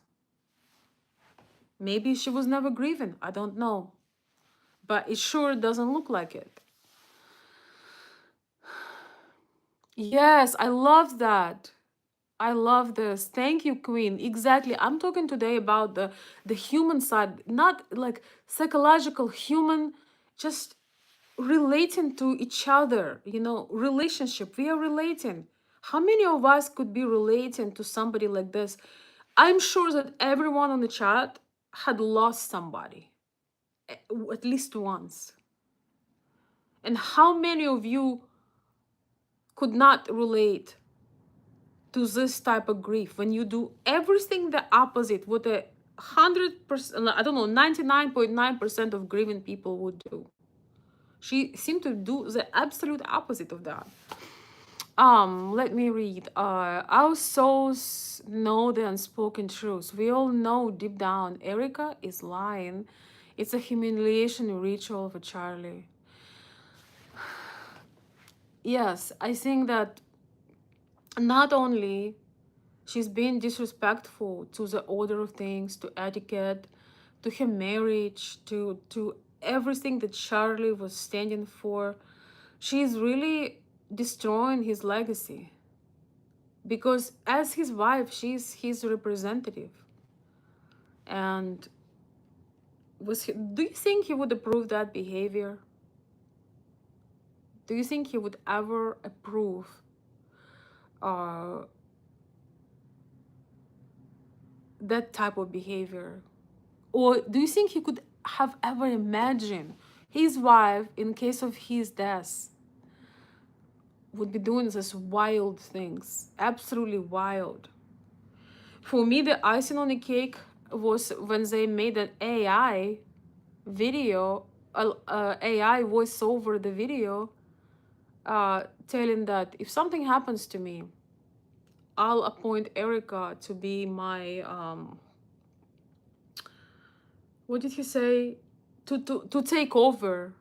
Maybe she was never grieving. I don't know. But it sure doesn't look like it. Yes, I love that. I love this. Thank you, Queen. Exactly. I'm talking today about the human side, not like psychological human, just relating to each other, relationship. We are relating. How many of us could be relating to somebody like this? I'm sure that everyone on the chat had lost somebody at least once. And how many of you could not relate to this type of grief when you do everything the opposite what 100%, I don't know, 99.9% of grieving people would do? She seemed to do the absolute opposite of that. Let me read. Our souls know the unspoken truth. We all know deep down Erika is lying. It's a humiliation ritual for Charlie. Yes, I think that not only she's being disrespectful to the order of things, to etiquette, to her marriage, to everything that Charlie was standing for. She's really destroying his legacy. Because as his wife, she's his representative. And do you think he would approve that behavior? Do you think he would ever approve uh, that type of behavior? Or do you think he could have ever imagined his wife, in case of his death, would be doing these wild things? Absolutely wild. For me, the icing on the cake was when they made an AI video, AI voice over the video, telling that if something happens to me, I'll appoint Erika to be my what did he say? To take over.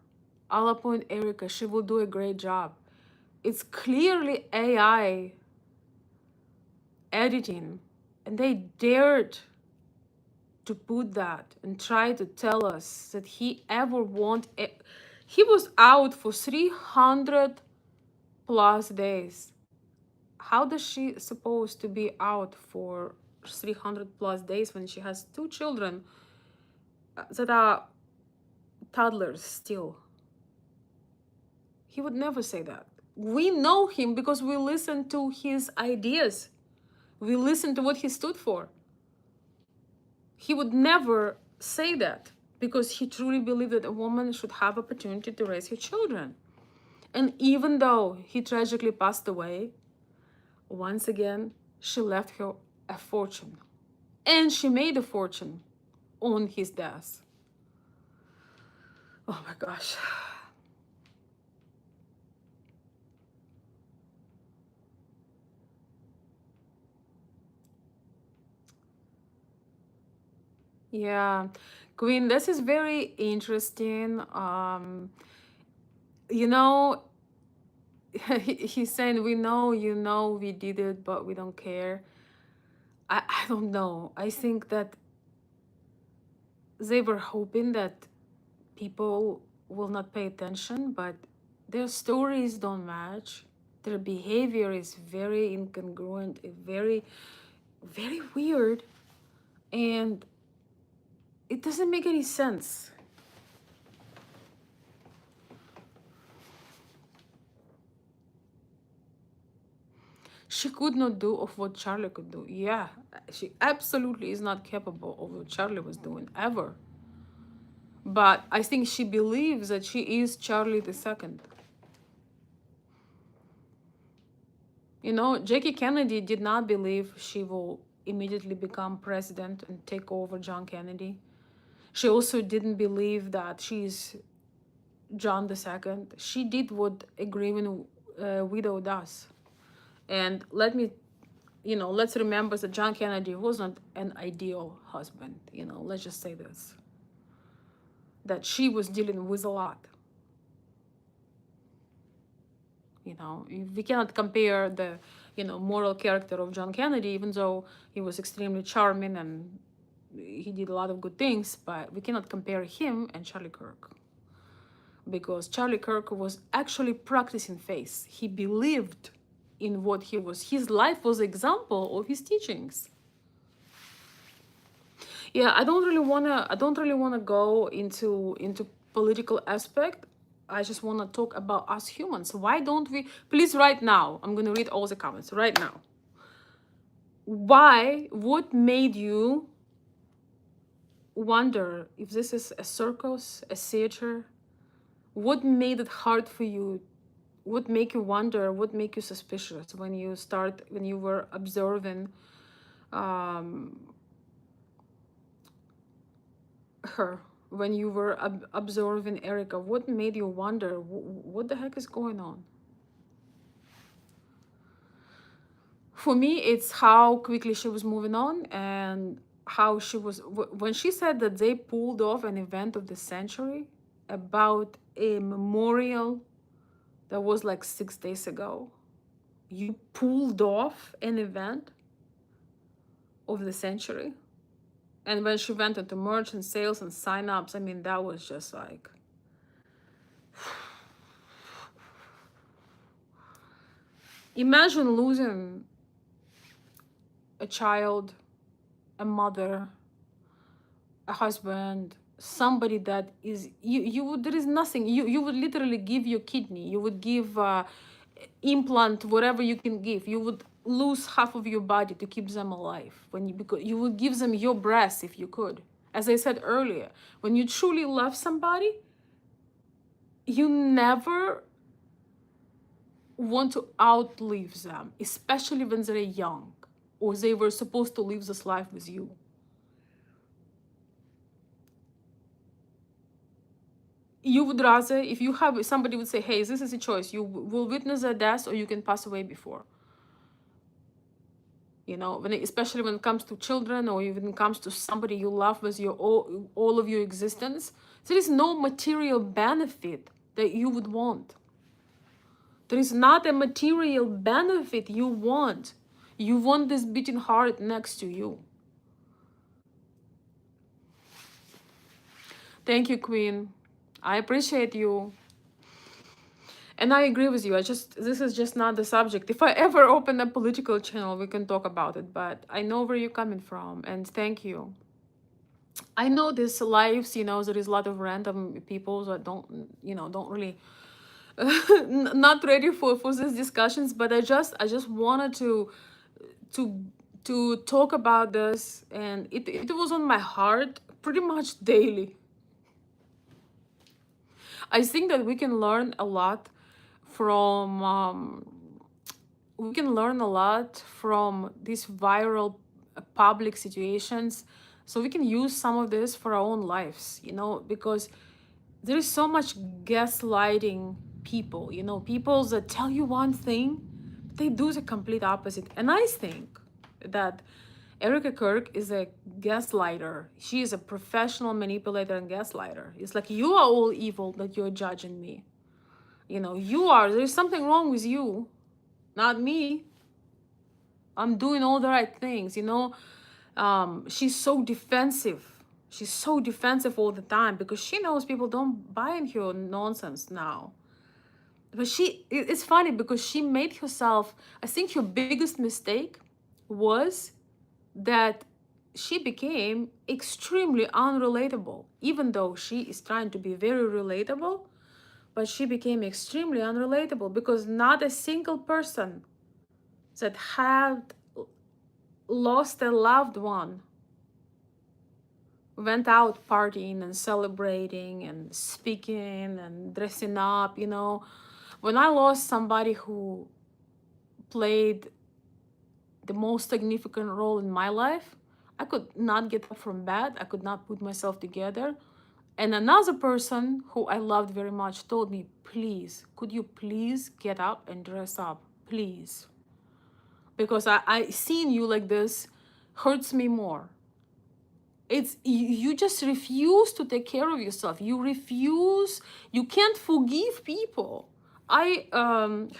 I'll appoint Erika. She will do a great job. It's clearly AI editing, and they dared to put that and try to tell us that he ever want it. He was out for 300 plus days. How does she supposed to be out for 300 plus days when she has two children that are toddlers still? He would never say that. We know him because we listen to his ideas. We listen to what he stood for. He would never say that because he truly believed that a woman should have opportunity to raise her children. And even though he tragically passed away, once again, she left her a fortune. And she made a fortune on his death. Oh my gosh. Yeah, Queen, this is very interesting. You know, he's saying, we know, we did it, but we don't care. I don't know. I think that they were hoping that people will not pay attention, but their stories don't match. Their behavior is very incongruent, very, very weird, and it doesn't make any sense. She could not do of what Charlie could do. Yeah, she absolutely is not capable of what Charlie was doing ever. But I think she believes that she is Charlie the second. You know, Jackie Kennedy did not believe she will immediately become president and take over John Kennedy. She also didn't believe that she's John II. She did what a grieving widow does. And let's remember that John Kennedy wasn't an ideal husband. Let's just say this, that she was dealing with a lot. We cannot compare the, moral character of John Kennedy, even though he was extremely charming and he did a lot of good things, but we cannot compare him and Charlie Kirk. Because Charlie Kirk was actually practicing faith. He believed in what he was. His life was an example of his teachings. Yeah, I don't really wanna go into political aspect. I just wanna talk about us humans. Why don't we please right now? I'm gonna read all the comments right now. What made you wonder if this is a circus, a theater? What made it hard for you? What make you wonder? What make you suspicious when you were observing her, when you were observing Erika? What made you wonder what the heck is going on? For me, it's how quickly she was moving on, and how she was when she said that they pulled off an event of the century about a memorial that was like 6 days ago. You pulled off an event of the century. And when she went into merchant sales and sign-ups, I mean, that was just like... Imagine losing a child, a mother, a husband, somebody that is... You would... There is nothing. You would literally give your kidney. You would give implant, whatever you can give. You would lose half of your body to keep them alive, because you would give them your breast if you could. As I said earlier, when you truly love somebody, you never want to outlive them, especially when they're young or they were supposed to live this life with you. You would rather, if you have somebody would say, hey, this is a choice, you will witness their death or you can pass away before. Especially when it comes to children, or even comes to somebody you love with your all of your existence, there is no material benefit that you would want. There is not a material benefit you want. You want this beating heart next to you. Thank you, Queen. I appreciate you. And I agree with you. This is just not the subject. If I ever open a political channel, we can talk about it. But I know where you're coming from, and thank you. I know these lives, there is a lot of random people that don't really, not ready for these discussions. But I just wanted to talk about this, and it was on my heart pretty much daily. I think that we can learn a lot from these viral public situations, so we can use some of this for our own lives, because there is so much gaslighting people, people that tell you one thing, they do the complete opposite. And I think that Erika Kirk is a gaslighter. She is a professional manipulator and gaslighter. It's like, you are all evil that you're judging me. There's something wrong with you, not me. I'm doing all the right things, she's so defensive. She's so defensive all the time because she knows people don't buy into her nonsense now. But it's funny because she made herself, I think her biggest mistake was that she became extremely unrelatable, even though she is trying to be very relatable. But she became extremely unrelatable because not a single person that had lost a loved one went out partying and celebrating and speaking and dressing up. When I lost somebody who played the most significant role in my life. I could not get up from bed. I could not put myself together. And another person who I loved very much told me, please, could you please get up and dress up? Please. Because I seeing you like this hurts me more. It's you just refuse to take care of yourself. You refuse, you can't forgive people. I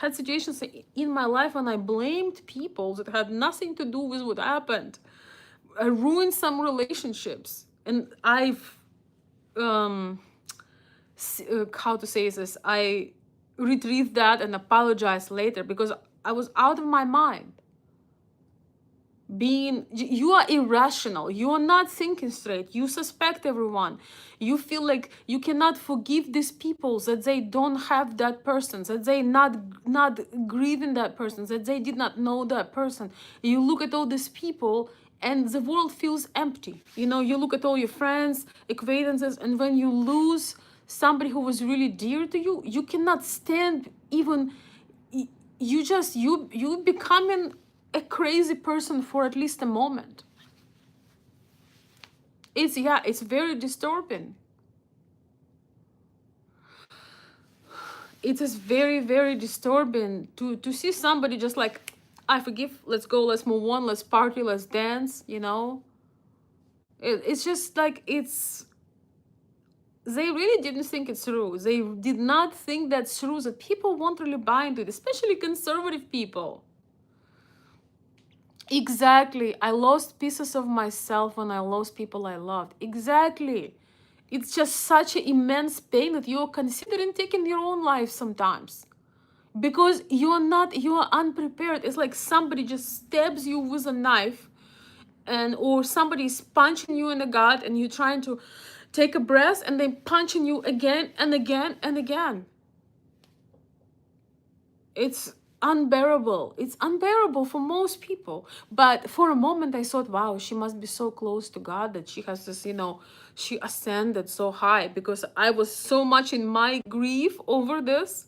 had situations in my life when I blamed people that had nothing to do with what happened. I ruined some relationships, and I've how to say this, I retrieved that and apologized later because I was out of my mind. You are irrational, you are not thinking straight, you suspect everyone, you feel like you cannot forgive these people that they don't have that person, that they not grieving that person, that they did not know that person. You look at all these people and the world feels empty. You know, you look at all your friends, acquaintances, and when you lose somebody who was really dear to you, you cannot stand even, you becoming a crazy person for at least a moment. It's very disturbing. It is very, very disturbing to see somebody just like, I forgive, let's go, let's move on, let's party, let's dance, you know. It's just like, they really didn't think it's true. They did not think that's true, that people won't really buy into it, especially conservative people. Exactly. I lost pieces of myself when I lost people I loved. Exactly. It's just such an immense pain that you're considering taking your own life sometimes. Because you are unprepared. It's like somebody just stabs you with a knife, and or somebody is punching you in the gut and you're trying to take a breath and then punching you again and again and again. It's unbearable. It's unbearable for most people. But for a moment I thought, wow, she must be so close to God that she has this, you know, she ascended so high, because I was so much in my grief over this.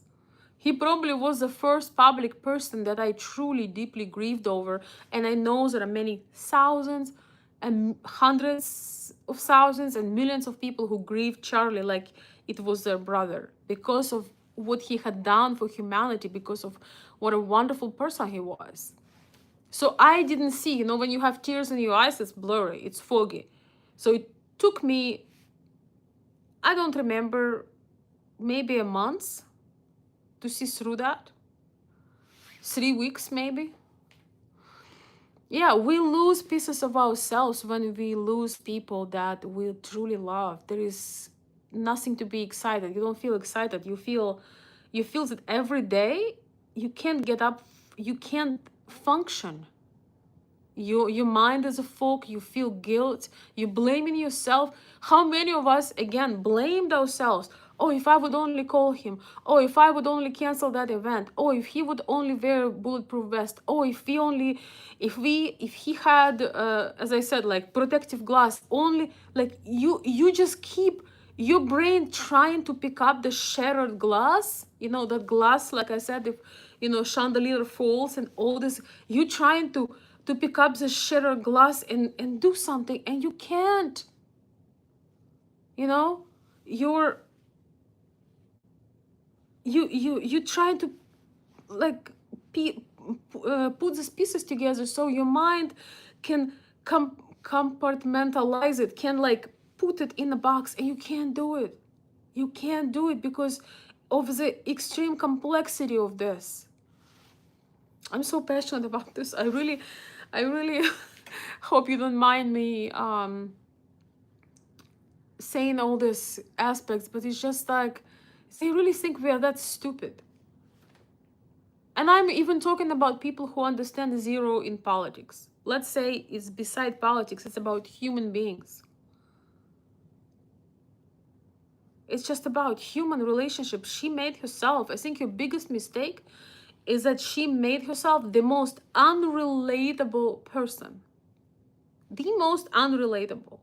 He probably was the first public person that I truly deeply grieved over. And I know there are many thousands and hundreds of thousands and millions of people who grieved Charlie like it was their brother, because of what he had done for humanity, because of what a wonderful person he was. So I didn't see, you know, when you have tears in your eyes, it's blurry, it's foggy. So it took me, I don't remember, maybe a month to see through that. 3 weeks maybe. Yeah, we lose pieces of ourselves when we lose people that we truly love. There is nothing to be excited. You don't feel excited. You feel that every day you can't get up, you can't function. Your mind is a fog, you feel guilt, you're blaming yourself. How many of us, again, blamed ourselves? Oh, if I would only call him. Oh, if I would only cancel that event. Oh, if he would only wear a bulletproof vest. Oh, if he had, as I said, like protective glass. Only, like you just keep your brain trying to pick up the shattered glass. You know, that glass, like I said, if, you know, chandelier falls and all this, you trying to pick up the shattered glass and do something, and you can't. You know, you trying to like put these pieces together so your mind can compartmentalize it, can like put it in a box, and you can't do it. You can't do it because of the extreme complexity of this. I'm so passionate about this. I really hope you don't mind me saying all these aspects, but it's just like, they really think we are that stupid. And I'm even talking about people who understand zero in politics. Let's say it's beside politics, it's about human beings. It's just about human relationships. She made herself, I think your biggest mistake is that she made herself the most unrelatable person. The most unrelatable.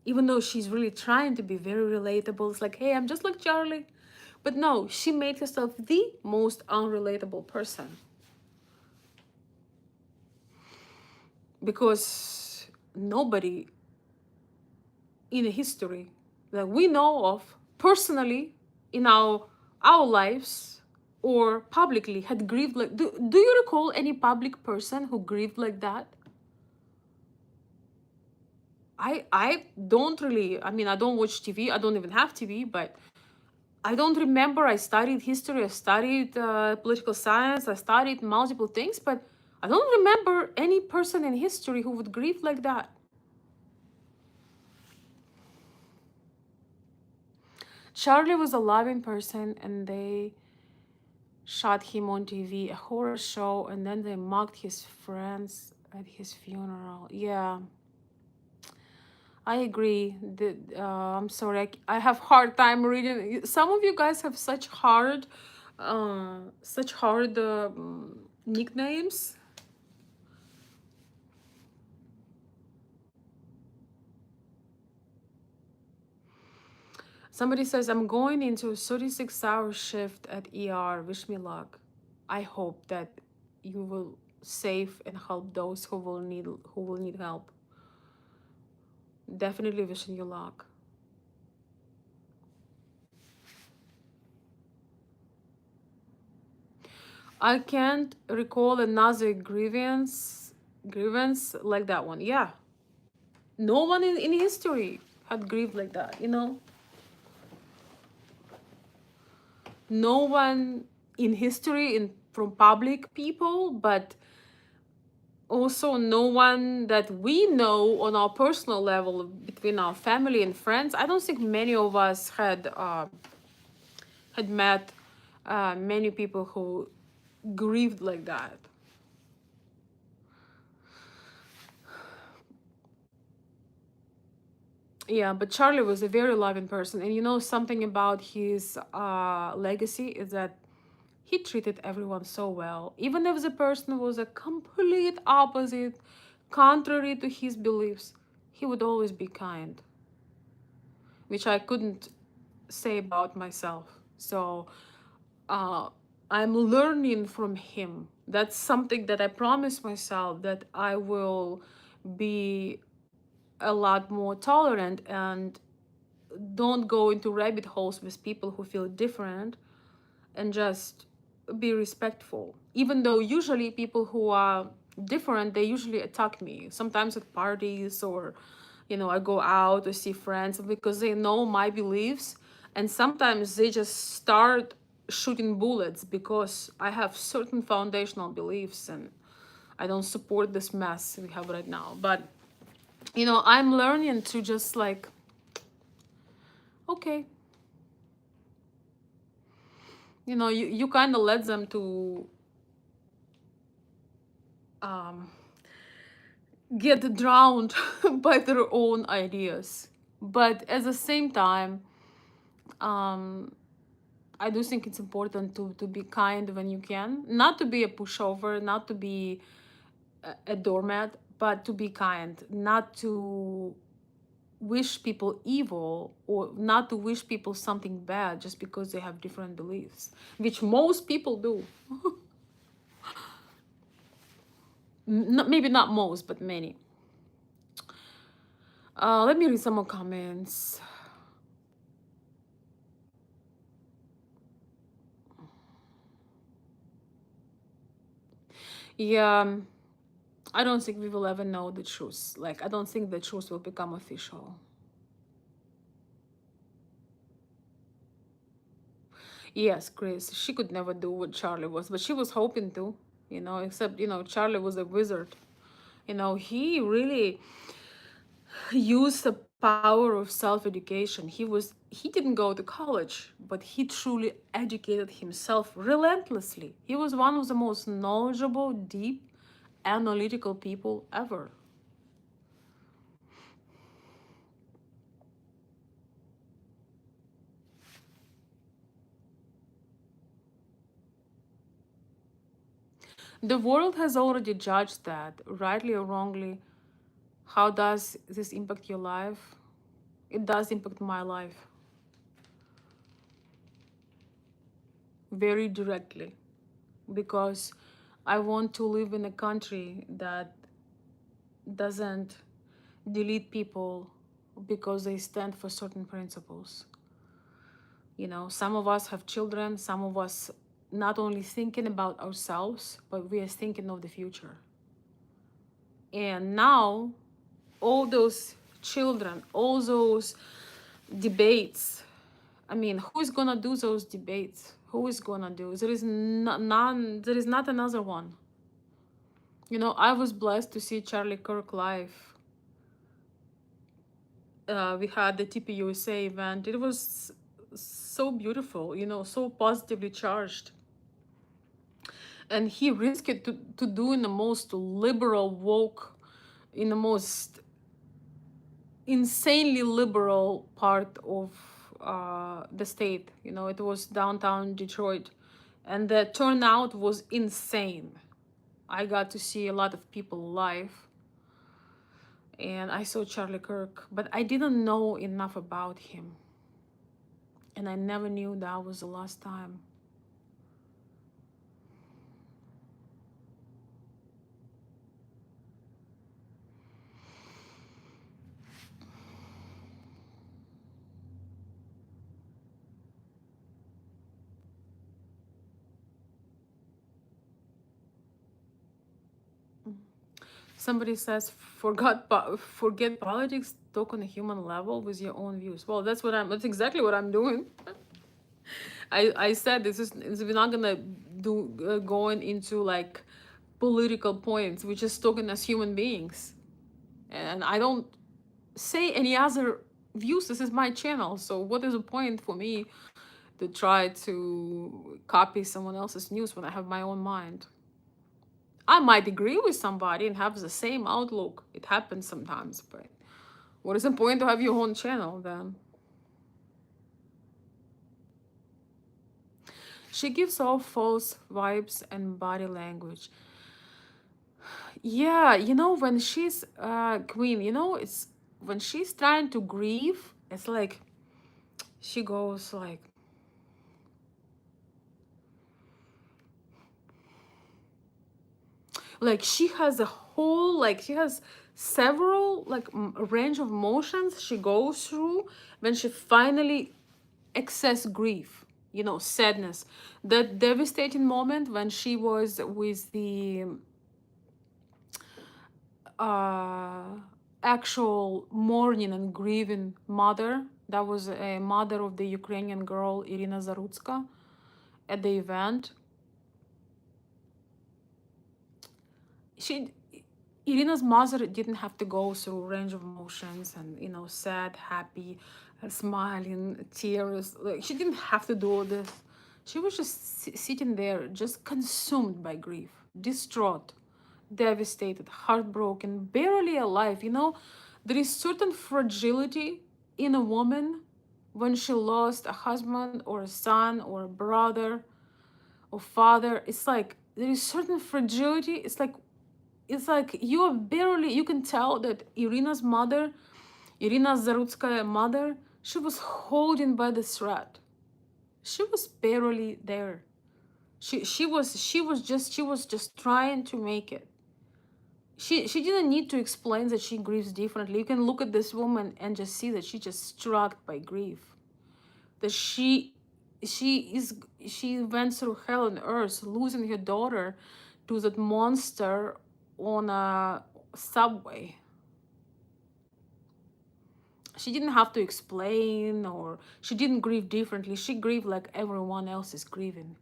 Even though she's really trying to be very relatable. It's like, hey, I'm just like Charlie. But no, she made herself the most unrelatable person. Because nobody in history that we know of personally in our lives or publicly had grieved like, do you recall any public person who grieved like that? I don't really, I mean, I don't watch TV, I don't even have TV, but I don't remember. I studied history, I studied political science, I studied multiple things, but I don't remember any person in history who would grieve like that. Charlie was a loving person, and they shot him on TV, a horror show, and then they mocked his friends at his funeral. Yeah, I agree. I'm sorry, I have hard time reading. Some of you guys have such hard nicknames. Somebody says, I'm going into a 36-hour shift at ER. Wish me luck. I hope that you will save and help those who will need help. Definitely wishing you luck. I can't recall another grievance like that one. Yeah. No one in history had grieved like that, you know? No one in history in from public people, but also no one that we know on our personal level between our family and friends. I don't think many of us had met many people who grieved like that. Yeah, but Charlie was a very loving person, and you know something about his legacy is that he treated everyone so well, even if the person was a complete opposite, contrary to his beliefs. He would always be kind, which I couldn't say about myself. So uh, I'm learning from him. That's something that I promised myself, that I will be a lot more tolerant and don't go into rabbit holes with people who feel different, and just be respectful. Even though usually people who are different, they usually attack me. Sometimes at parties, or I go out to see friends because they know my beliefs, and sometimes they just start shooting bullets because I have certain foundational beliefs and I don't support this mess we have right now. But I'm learning to just like, okay, you kind of let them to um, get drowned by their own ideas. But at the same time, um, I do think it's important to be kind when you can, not to be a pushover, not to be a doormat, but to be kind, not to wish people evil, or not to wish people something bad just because they have different beliefs, which most people do. Not, maybe not most, but many. Let me read some more comments. Yeah, I don't think we will ever know the truth. Like, I don't think the truth will become official. Yes, Chris, she could never do what Charlie was, but she was hoping to, except, Charlie was a wizard. He really used the power of self-education. He didn't go to college, but he truly educated himself relentlessly. He was one of the most knowledgeable, deep, analytical people ever. The world has already judged that, rightly or wrongly. How does this impact your life? It does impact my life. very directly, because I want to live in a country that doesn't delete people because they stand for certain principles. You know, some of us have children, some of us not only thinking about ourselves, but we are thinking of the future. And now, all those children, all those debates, I mean, who is gonna do those debates? Who is gonna do? There is none, there is not another one. You know, I was blessed to see Charlie Kirk live. We had the TPUSA event. It was so beautiful, you know, so positively charged. And he risked it to do in the most liberal, woke, in the most insanely liberal part of the state. You know, it was downtown Detroit, and the turnout was insane. I got to see a lot of people live, and I saw Charlie Kirk, but I didn't know enough about him, and I never knew that was the last time. Somebody says, forget politics, talk on a human level with your own views. Well, that's exactly what I'm doing. I said we're not gonna do going into like political points. We're just talking as human beings, and I don't say any other views. This is my channel, so what is the point for me to try to copy someone else's news when I have my own mind? I might agree with somebody and have the same outlook. It happens sometimes, but what is the point to have your own channel then? She gives off false vibes and body language. Yeah, you know, when she's queen, you know, it's when she's trying to grieve, it's like she goes like she has a whole, like she has several like range of emotions she goes through when she finally excess grief, you know, sadness, that devastating moment when she was with the uh actual mourning and grieving mother. That was a mother of the Ukrainian girl Irina Zarutska at the event. She Irina's mother didn't have to go through a range of emotions and, you know, sad, happy, smiling, tears. Like she didn't have to do all this. She was just sitting there, just consumed by grief, distraught, devastated, heartbroken, barely alive. You know, there is certain fragility in a woman when she lost a husband or a son or a brother or father. It's like there is certain fragility. It's like you are barely, you can tell that Irina's mother, Irina Zarutskaya mother, she was holding by the thread. She was barely there. She was just trying to make it. She didn't need to explain that she grieves differently. You can look at this woman and just see that she just struck by grief. That she is she went through hell on earth, losing her daughter to that monster on a subway. She didn't have to explain, or she didn't grieve differently. She grieved like everyone else is grieving.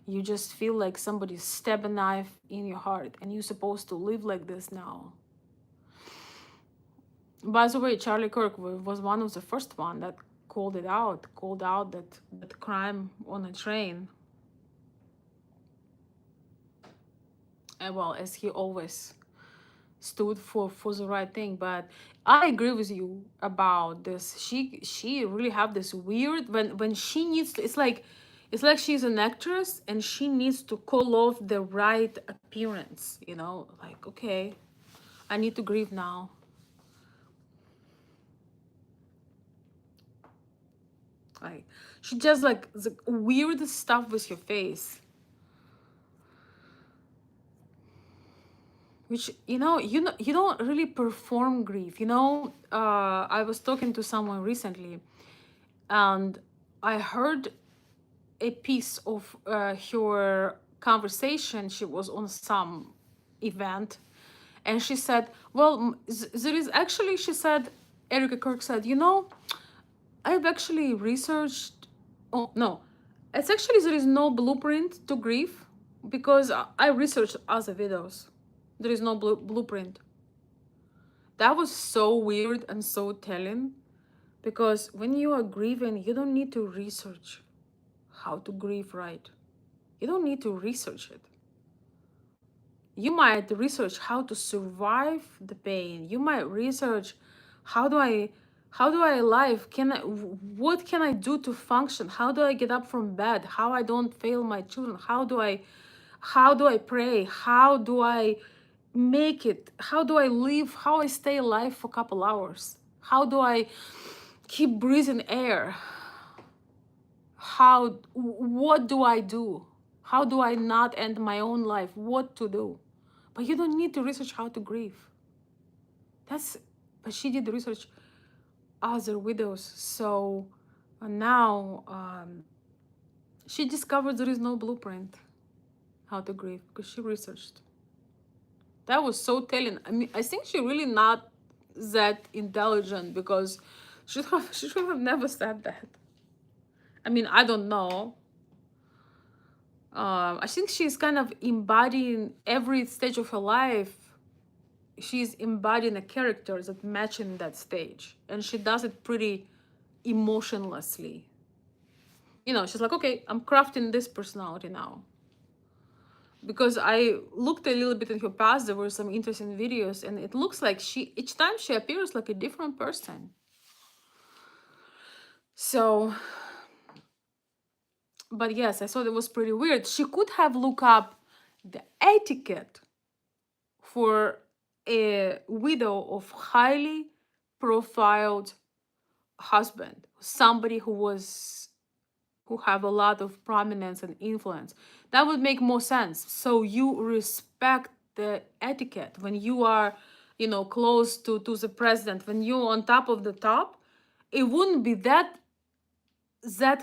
You just feel like somebody stabbed a knife in your heart and you're supposed to live like this now. By the way, Charlie Kirk was one of the first one that called out that crime on a train. And well, as he always stood for the right thing. But I agree with you about this. She really have this weird, when she needs to, it's like she's an actress and she needs to call off the right appearance, you know, like, okay, I need to grieve now. Like, she just like the weird stuff with her face, which you don't really perform grief. I was talking to someone recently, and I heard a piece of her conversation. She was on some event, and she said, well, there is actually, she said, Erika Kirk said, I've actually researched. Oh, no. It's actually, there is no blueprint to grief because I researched other widows. There is no blueprint. That was so weird and so telling because when you are grieving, you don't need to research how to grieve right. You don't need to research it. You might research how to survive the pain. You might research how do I how do I live? What can I do to function? How do I get up from bed? How I don't fail my children? How do I pray? How do I make it? How do I live? How I stay alive for a couple hours? How do I keep breathing air? What do I do? How do I not end my own life? What to do? But you don't need to research how to grieve. That's but she did research other widows. So now she discovered there is no blueprint how to grieve because she researched. That was so telling. I mean, I think she really not that intelligent because she should have never said that. I mean, I don't know. I think she's kind of embodying every stage of her life. She's embodying a character that matching that stage, and she does it pretty emotionlessly. She's like, okay, I'm crafting this personality now. Because I looked a little bit in her past, there were some interesting videos, and it looks like each time she appears like a different person. So, but yes, I thought it was pretty weird. She could have looked up the etiquette for a widow of highly profiled husband, somebody who have a lot of prominence and influence. That would make more sense. So you respect the etiquette when you are, close to the president, when you're on top of the top. It wouldn't be that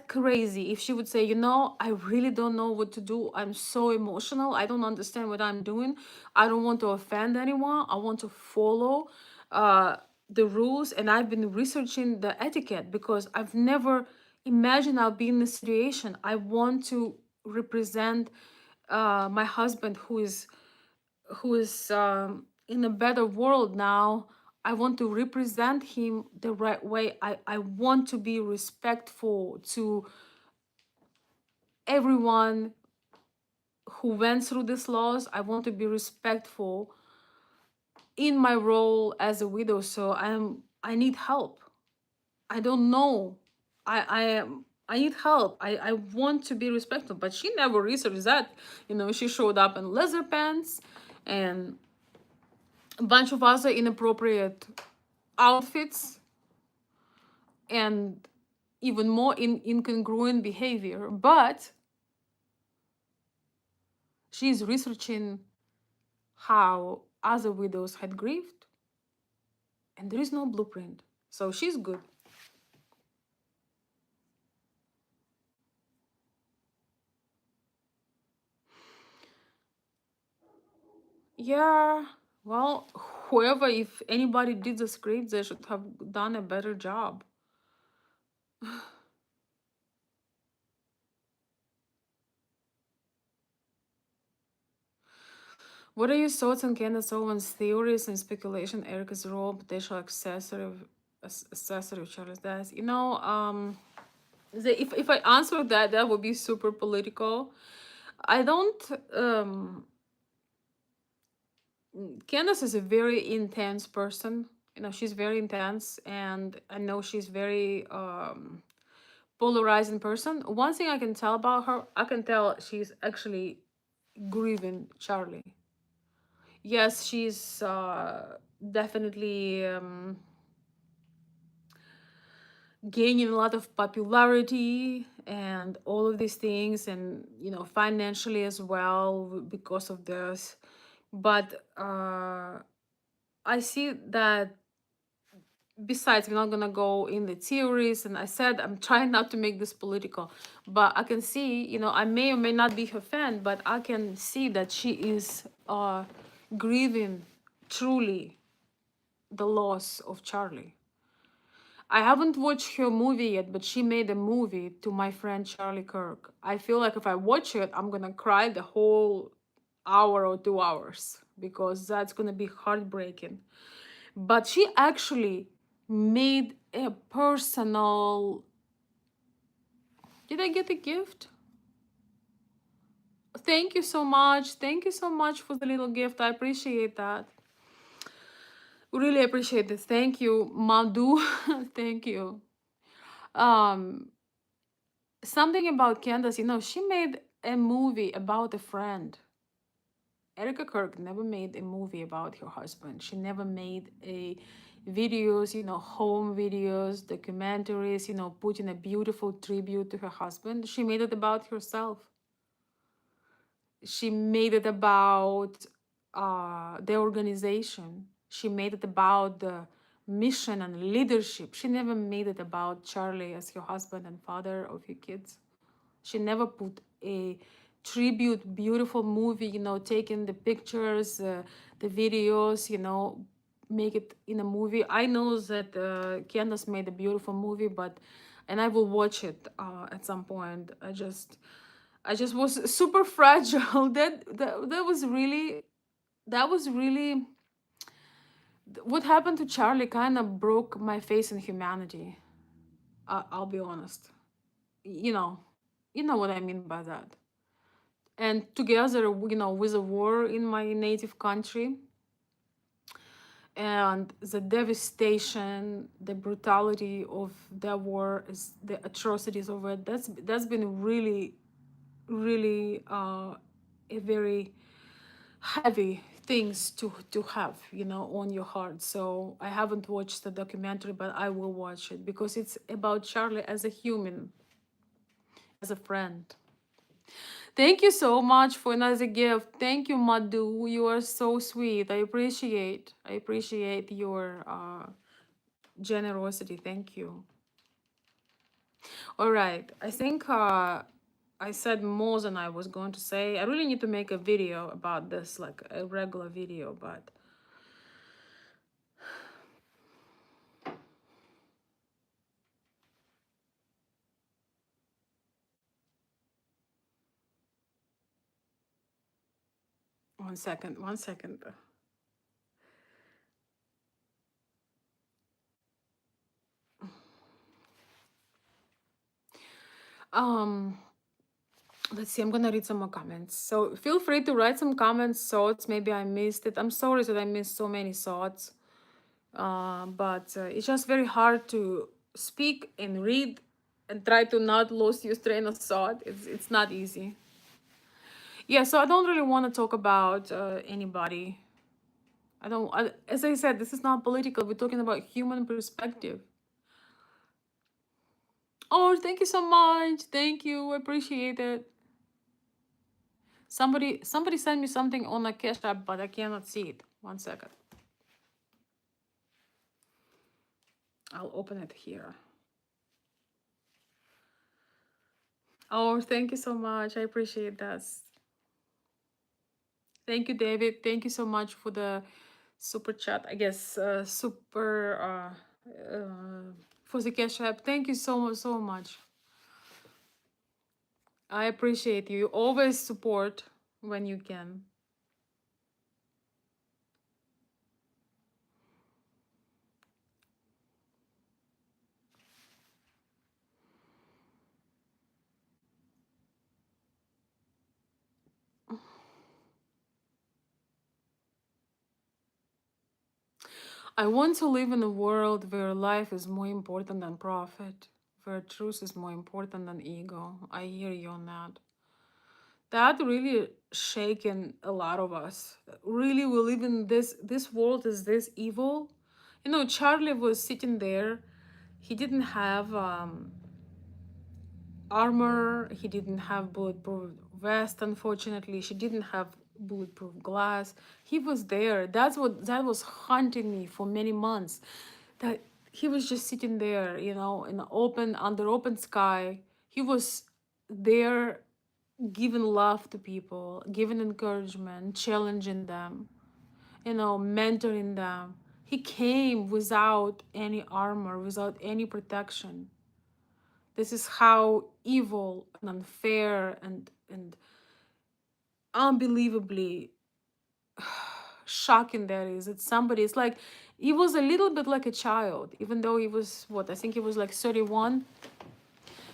crazy if she would say, I really don't know what to do. I'm so emotional. I don't understand what I'm doing. I don't want to offend anyone. I want to follow uh, the rules. And I've been researching the etiquette because I've never imagined I'll be in this situation. I want to represent my husband who is in a better world now. I want to represent him the right way. I want to be respectful to everyone who went through these laws. I want to be respectful in my role as a widow. So I need help. I don't know. I need help. I want to be respectful. But she never researched that. She showed up in leather pants and a bunch of other inappropriate outfits and even more incongruent behavior. But she's researching how other widows had grieved, and there is no blueprint. So she's good. Yeah, well, whoever, if anybody did the script, they should have done a better job. What are your thoughts on Candace Owens' theories and speculation Erica's role, potential accessory of Charles death? If I answer that, that would be super political. I don't. Candace is a very intense person. She's very intense, and I know she's very polarizing person. One thing I can tell about her, I can tell she's actually grieving Charlie. Yes, she's definitely gaining a lot of popularity and all of these things, and financially as well because of this. But I see that, besides, we're not gonna go in the theories, and I said I'm trying not to make this political, but I can see, I may or may not be her fan, but I can see that she is grieving truly the loss of Charlie. I haven't watched her movie yet, but she made a movie to my friend Charlie Kirk. I feel like if I watch it, I'm gonna cry the whole hour or 2 hours because that's gonna be heartbreaking. But she actually made a personal. Did I get a gift? Thank you so much. Thank you so much for the little gift. I appreciate that. Really appreciate it. Thank you, Madhu. Thank you. Um, Something about Candace, she made a movie about a friend. Erika Kirk never made a movie about her husband. She never made a videos, home videos, documentaries, putting a beautiful tribute to her husband. She made it about herself. She made it about the organization. She made it about the mission and leadership. She never made it about Charlie as her husband and father of her kids. She never put a tribute, beautiful movie, taking the pictures, the videos, make it in a movie. I know that Candace made a beautiful movie, and I will watch it at some point. I just was super fragile. That was really what happened to Charlie. Kind of broke my faith in humanity. I'll be honest. You know, you know what I mean by that. And together, with a war in my native country and the devastation, the brutality of that war, is the atrocities of it. That's been really, really a very heavy things to have, on your heart. So I haven't watched the documentary, but I will watch it because it's about Charlie as a human, as a friend. Thank you so much for another gift. Thank you, Madhu. You are so sweet. I appreciate your generosity. Thank you. All right. I think I said more than I was going to say. I really need to make a video about this, like a regular video, but one second, one second. Um, let's see, I'm gonna read some more comments. So feel free to write some comments, thoughts. Maybe I missed it. I'm sorry that I missed so many thoughts. But it's just very hard to speak and read and try to not lose your train of thought. It's not easy. Yeah, so I don't really want to talk about anybody. As I said, this is not political. We're talking about human perspective. Oh, thank you so much. Thank you. I appreciate it. Somebody sent me something on a cash app, but I cannot see it. One second. I'll open it here. Oh, thank you so much. I appreciate that. Thank you, David. Thank you so much for the super chat. I guess super for the cash app. Thank you so much. I appreciate you. You always support when you can. I want to live in a world where life is more important than profit, where truth is more important than ego. I hear you on that. That really shaken a lot of us. Really, we live in this world is this evil. Charlie was sitting there He didn't have armor. He didn't have bulletproof vest. Unfortunately, she didn't have bulletproof glass. He was there. That was haunting me for many months. That he was just sitting there, you know, in open under open sky. He was there, giving love to people, giving encouragement, challenging them, you know, mentoring them. He came without any armor, without any protection. This is how evil and unfair and unbelievably shocking that is. It's somebody, it's like he was a little bit like a child, even though he was what, I think he was like 31.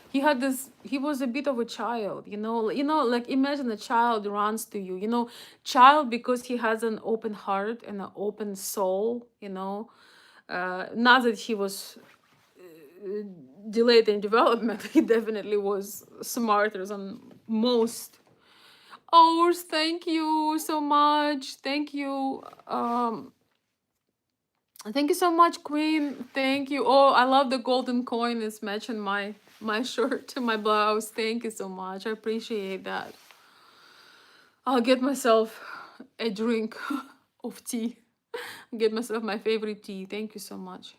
He had this, he was a bit of a child, you know, like imagine a child runs to you, you know, child, because he has an open heart and an open soul, you know. Not that he was delayed in development. He definitely was smarter than most. Oh, thank you so much. Thank you. Thank you so much, Queen. Thank you. Oh, I love the golden coin. It's matching my shirt to my blouse. Thank you so much. I appreciate that. I'll get myself a drink of tea. Get myself my favorite tea. Thank you so much.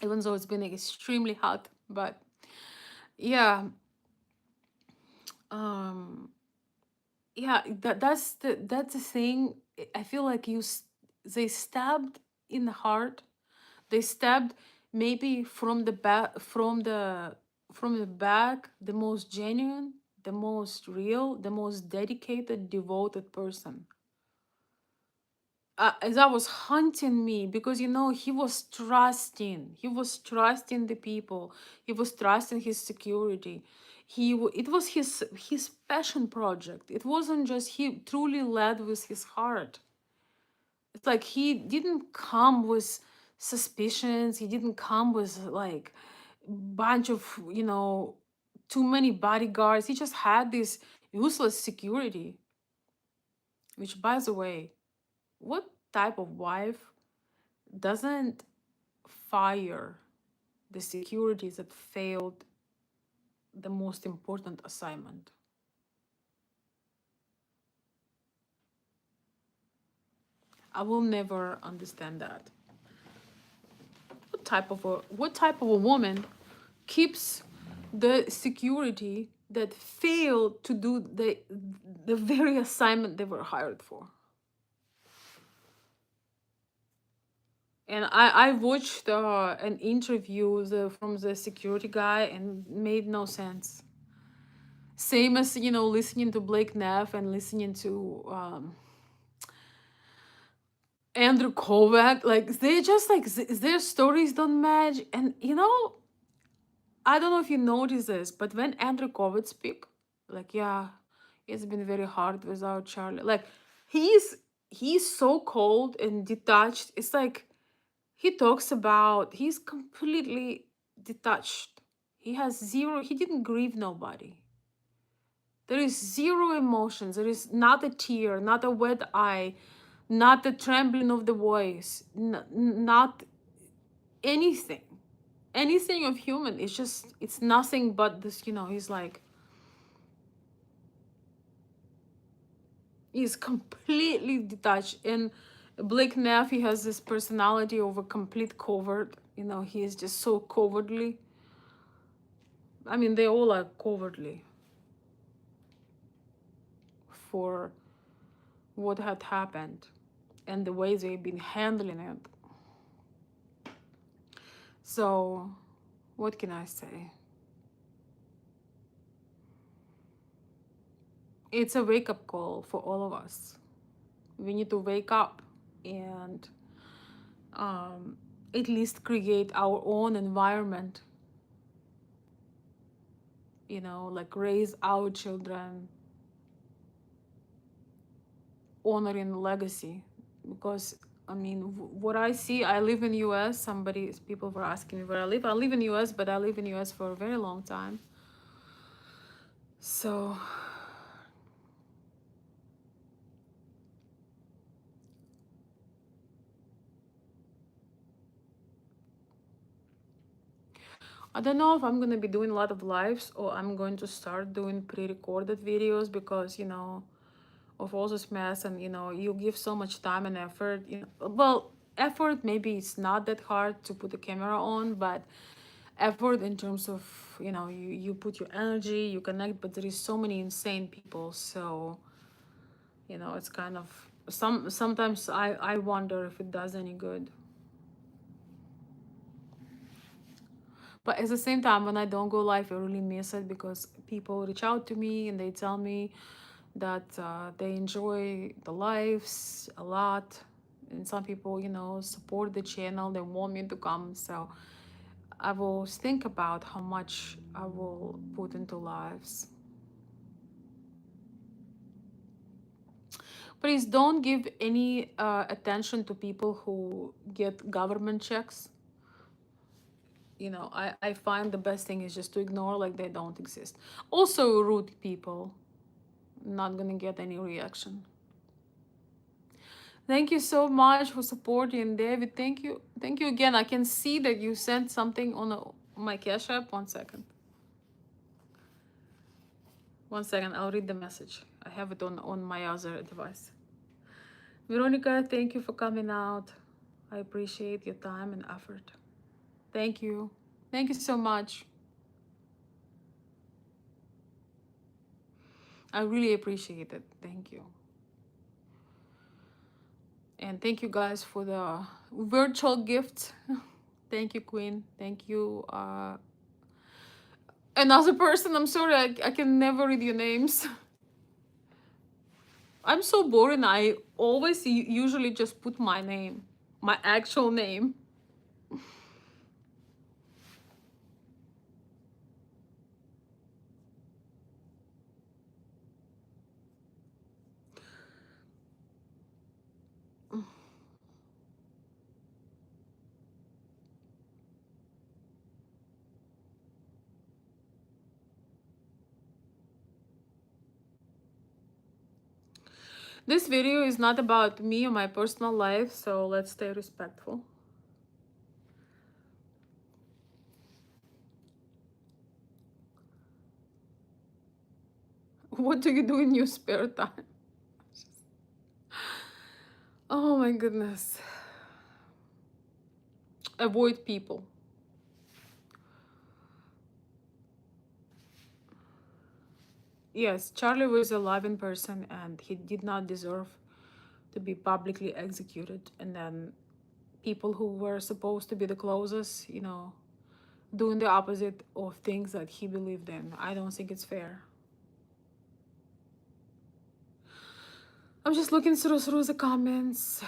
Even though it's been extremely hot, but yeah, um, yeah, that's the thing. I feel like they stabbed in the heart. They stabbed maybe from the back, from the back, the most genuine, the most real, the most dedicated, devoted person. That was haunting me because, you know, he was trusting the people, he was trusting his security. It was his passion project. It wasn't just, he truly led with his heart. It's like he didn't come with suspicions, he didn't come with like bunch of, you know, too many bodyguards. He just had this useless security, which, by the way, what type of wife doesn't fire the security that failed the most important assignment? I will never understand that. What type of a woman keeps the security that failed to do the very assignment they were hired for? And I watched an interview from the security guy, and made no sense. Same as, you know, listening to Blake Neff and listening to Andrew Kovac. Like, they just like their stories don't match. And, you know, I don't know if you notice this, but when Andrew Kovac speak, like, yeah, it's been very hard without Charlie. Like, he's so cold and detached. It's like he talks about, he's completely detached. He has zero, he didn't grieve nobody. There is zero emotions. There is not a tear, not a wet eye, not the trembling of the voice, not anything. Anything of human. It's just, it's nothing but this, you know, he's like, he's completely detached. And Blake Neff, he has this personality of a complete coward. You know, he is just so cowardly. I mean, they all are cowardly for what had happened and the way they've been handling it. So, what can I say? It's a wake-up call for all of us. We need to wake up and at least create our own environment, you know, like raise our children honoring legacy. Because, I mean, what I see, I live in US. People were asking me where I live. I live in US, but I live in US for a very long time. So I don't know if I'm gonna be doing a lot of lives or I'm going to start doing pre-recorded videos because, you know, of all this mess, and you know, you give so much time and effort. You know, well, effort maybe it's not that hard to put the camera on, but effort in terms of, you know, you put your energy, you connect, but there is so many insane people, so you know, it's kind of sometimes I wonder if it does any good. But at the same time, when I don't go live, I really miss it because people reach out to me and they tell me that they enjoy the lives a lot. And some people, you know, support the channel, they want me to come. So I will think about how much I will put into lives. Please don't give any attention to people who get government checks. You know, I find the best thing is just to ignore like they don't exist. Also, rude people, not gonna get any reaction. Thank you so much for supporting, David. Thank you. Thank you again. I can see that you sent something on my Cash App. 1 second. 1 second. I'll read the message. I have it on my other device. Veronica, thank you for coming out. I appreciate your time and effort. Thank you. Thank you so much. I really appreciate it. Thank you. And thank you guys for the virtual gifts. Thank you, Queen. Thank you. Another person, I'm sorry, I can never read your names. I'm so boring. I always usually just put my name, my actual name. This video is not about me or my personal life, so let's stay respectful. What do you do in your spare time? Oh my goodness. Avoid people. Yes, Charlie was alive in person and he did not deserve to be publicly executed. And then people who were supposed to be the closest, you know, doing the opposite of things that he believed in. I don't think it's fair. I'm just looking through the comments.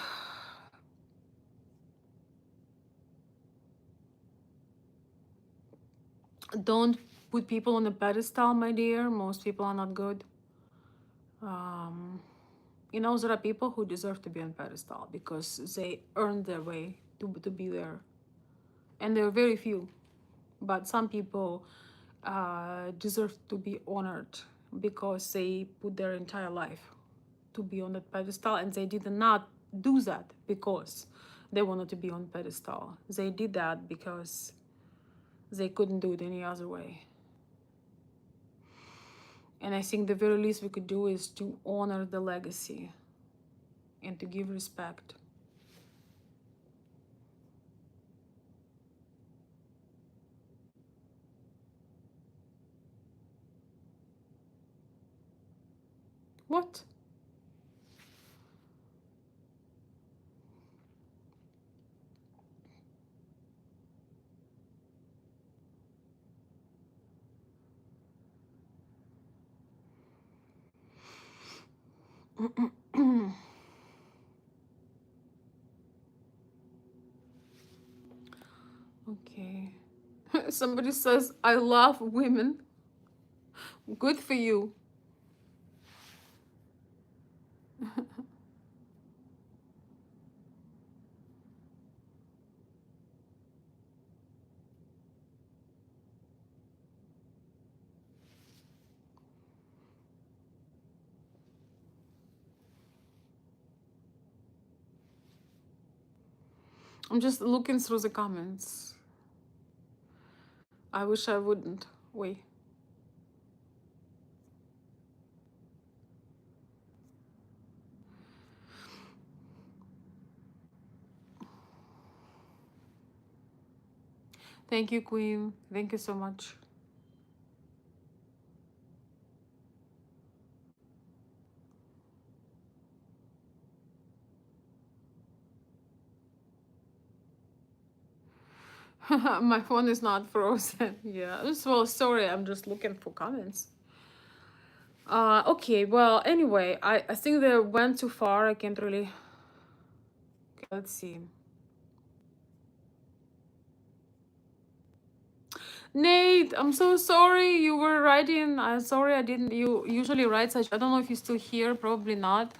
Don't put people on a pedestal, my dear. Most people are not good. You know, there are people who deserve to be on pedestal because they earned their way to be there. And there are very few. But some people deserve to be honored because they put their entire life to be on that pedestal, and they did not do that because they wanted to be on pedestal. They did that because they couldn't do it any other way. And I think the very least we could do is to honor the legacy and to give respect. What? Okay. Somebody says, I love women. Good for you. I'm just looking through the comments. I wish I wouldn't. Wait. Thank you, Queen. Thank you so much. My phone is not frozen. Yeah. Well, sorry, I'm just looking for comments. Okay, well, anyway, I think they went too far. I can't really. Okay, let's see. Nate, I'm so sorry you were writing. I'm sorry I didn't. You usually write such. I don't know if you're still here, probably not.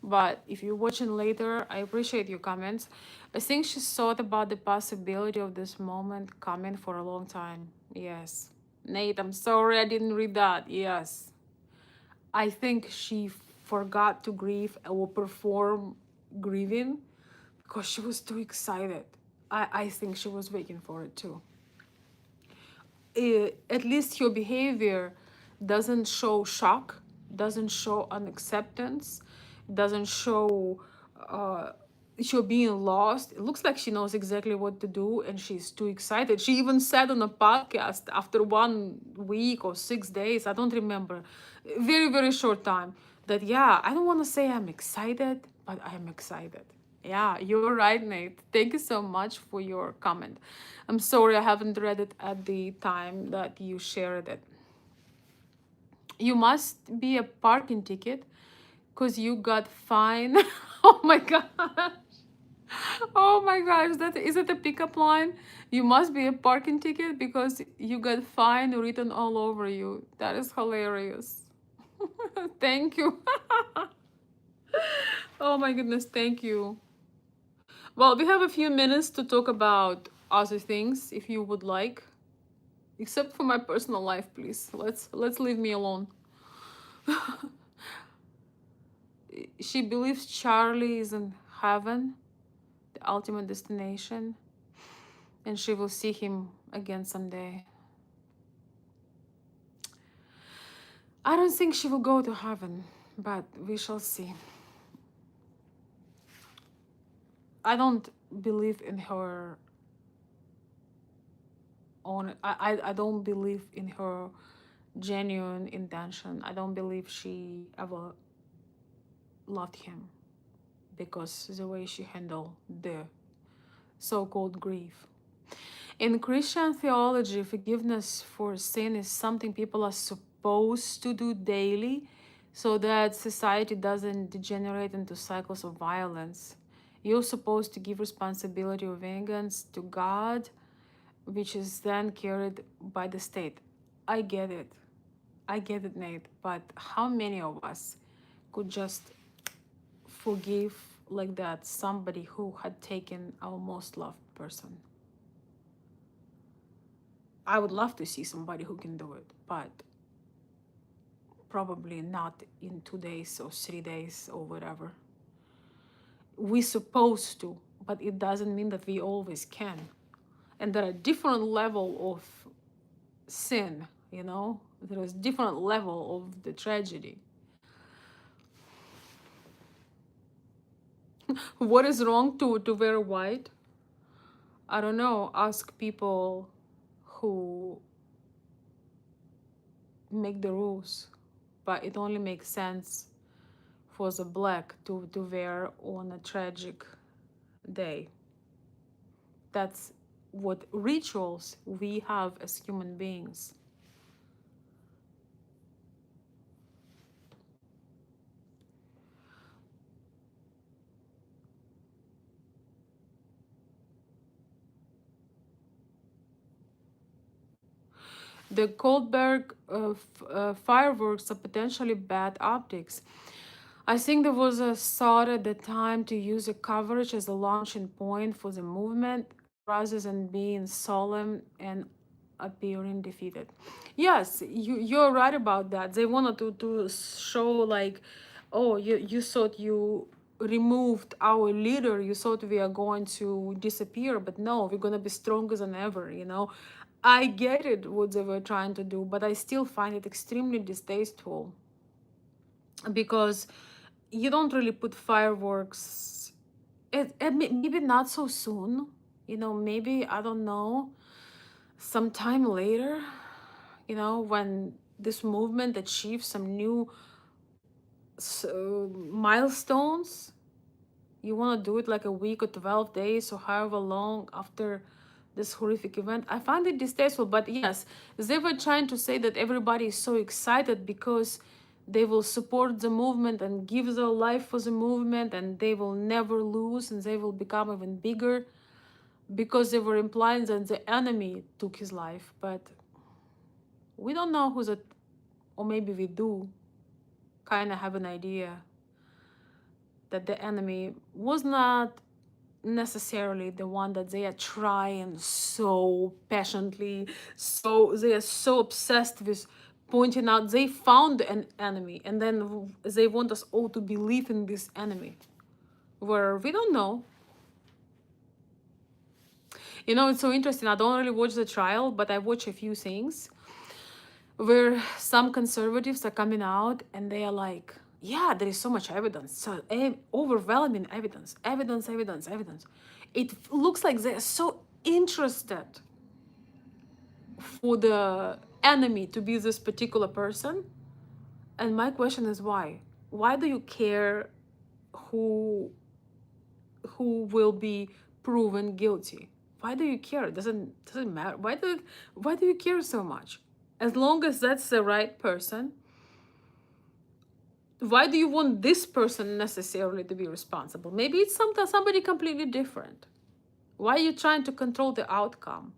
But if you're watching later, I appreciate your comments. I think she thought about the possibility of this moment coming for a long time. Yes. Nate, I'm sorry I didn't read that. Yes. I think she forgot to grieve or perform grieving because she was too excited. I think she was waiting for it too. At least your behavior doesn't show shock, doesn't show unacceptance, doesn't show uh, you're being lost. It looks like she knows exactly what to do and she's too excited. She even said on a podcast after 1 week or 6 days, I don't remember, very, very short time, that yeah, I don't want to say I'm excited, but I'm excited. Yeah, you're right, Nate. Thank you so much for your comment. I'm sorry I haven't read it at the time that you shared it. You must be a parking ticket because you got fine. Oh my god. Oh my gosh, that is it a pickup line? You must be a parking ticket because you got fine written all over you. That is hilarious. Thank you. Oh my goodness, thank you. Well, we have a few minutes to talk about other things if you would like. Except for my personal life, please. Let's leave me alone. She believes Charlie is in heaven, the ultimate destination, and she will see him again someday. I don't think she will go to heaven, but we shall see. I don't believe in her own. I don't believe in her genuine intention. I don't believe she ever loved him because the way she handled the so-called grief. In Christian theology, forgiveness for sin is something people are supposed to do daily so that society doesn't degenerate into cycles of violence. You're supposed to give responsibility of vengeance to God, which is then carried by the state. I get it. I get it, Nate. But how many of us could just forgive like that somebody who had taken our most loved person? I would love to see somebody who can do it, but probably not in 2 days or 3 days or whatever. We're supposed to, but it doesn't mean that we always can. And there are different level of sin, you know? There is different level of the tragedy. What is wrong to wear white? I don't know. Ask people who make the rules, but it only makes sense for the black to wear on a tragic day. That's what rituals we have as human beings. The Goldberg fireworks are potentially bad optics. I think there was a thought at the time to use a coverage as a launching point for the movement rather than being solemn and appearing defeated. Yes, you're right about that. They wanted to show like, oh, you thought you removed our leader, you thought we are going to disappear, but no, we're gonna be stronger than ever, you know. I get it what they were trying to do, but I still find it extremely distasteful because you don't really put fireworks. Maybe not so soon, maybe, I don't know, sometime later, when this movement achieves some new milestones. You want to do it like a week or 12 days or however long after this horrific event. I find it distasteful, but yes, they were trying to say that everybody is so excited because they will support the movement and give their life for the movement, and they will never lose and they will become even bigger, because they were implying that the enemy took his life. But we don't know who's it, or maybe we do kind of have an idea that the enemy was not necessarily the one that they are trying so passionately, so they are so obsessed with pointing out they found an enemy, and then they want us all to believe in this enemy where we don't know. It's so interesting. I don't really watch the trial, but I watch a few things where some conservatives are coming out and they are like, yeah, there is so much evidence, so overwhelming evidence, evidence, evidence, evidence. It looks like they're so interested for the enemy to be this particular person. And my question is, why do you care who will be proven guilty? Why do you care? It doesn't matter. Why do you care so much? As long as that's the right person, why do you want this person necessarily to be responsible? Maybe it's somebody completely different. Why are you trying to control the outcome?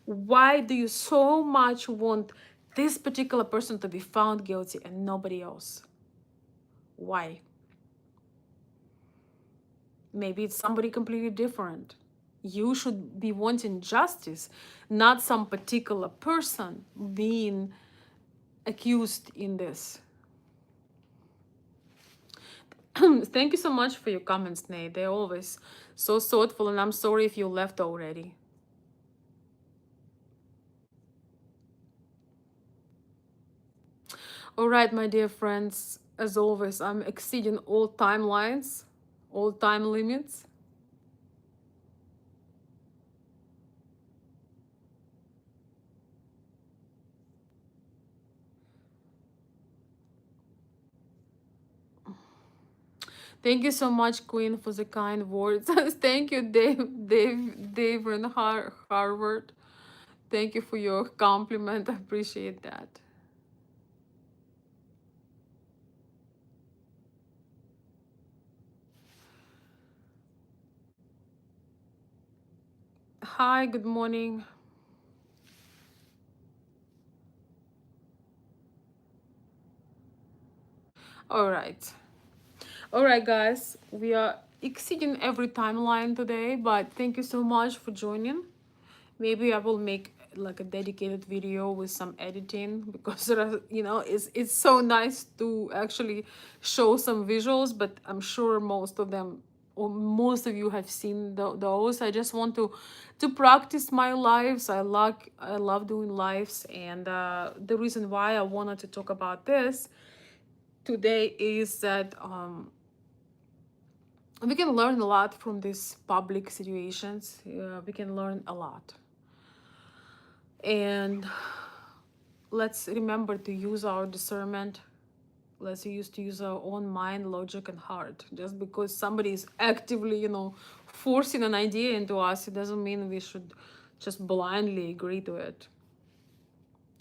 Why do you so much want this particular person to be found guilty and nobody else? Why? Maybe it's somebody completely different. You should be wanting justice, not some particular person being accused in this. Thank you so much for your comments, Nate. They're always so thoughtful, and I'm sorry if you left already. All right, my dear friends, as always, I'm exceeding all timelines, all time limits. Thank you so much, Queen, for the kind words. Thank you, Dave in Harvard. Thank you for your compliment. I appreciate that. Hi, good morning. All right. All right, guys. We are exceeding every timeline today, but thank you so much for joining. Maybe I will make like a dedicated video with some editing, because there are, it's so nice to actually show some visuals, but I'm sure most of them, or most of you, have seen those. I just want to practice my lives. I love doing lives, and the reason why I wanted to talk about this today is that we can learn a lot from these public situations. We can learn a lot. And let's remember to use our discernment. Let's use our own mind, logic, and heart. Just because somebody is actively, forcing an idea into us, it doesn't mean we should just blindly agree to it.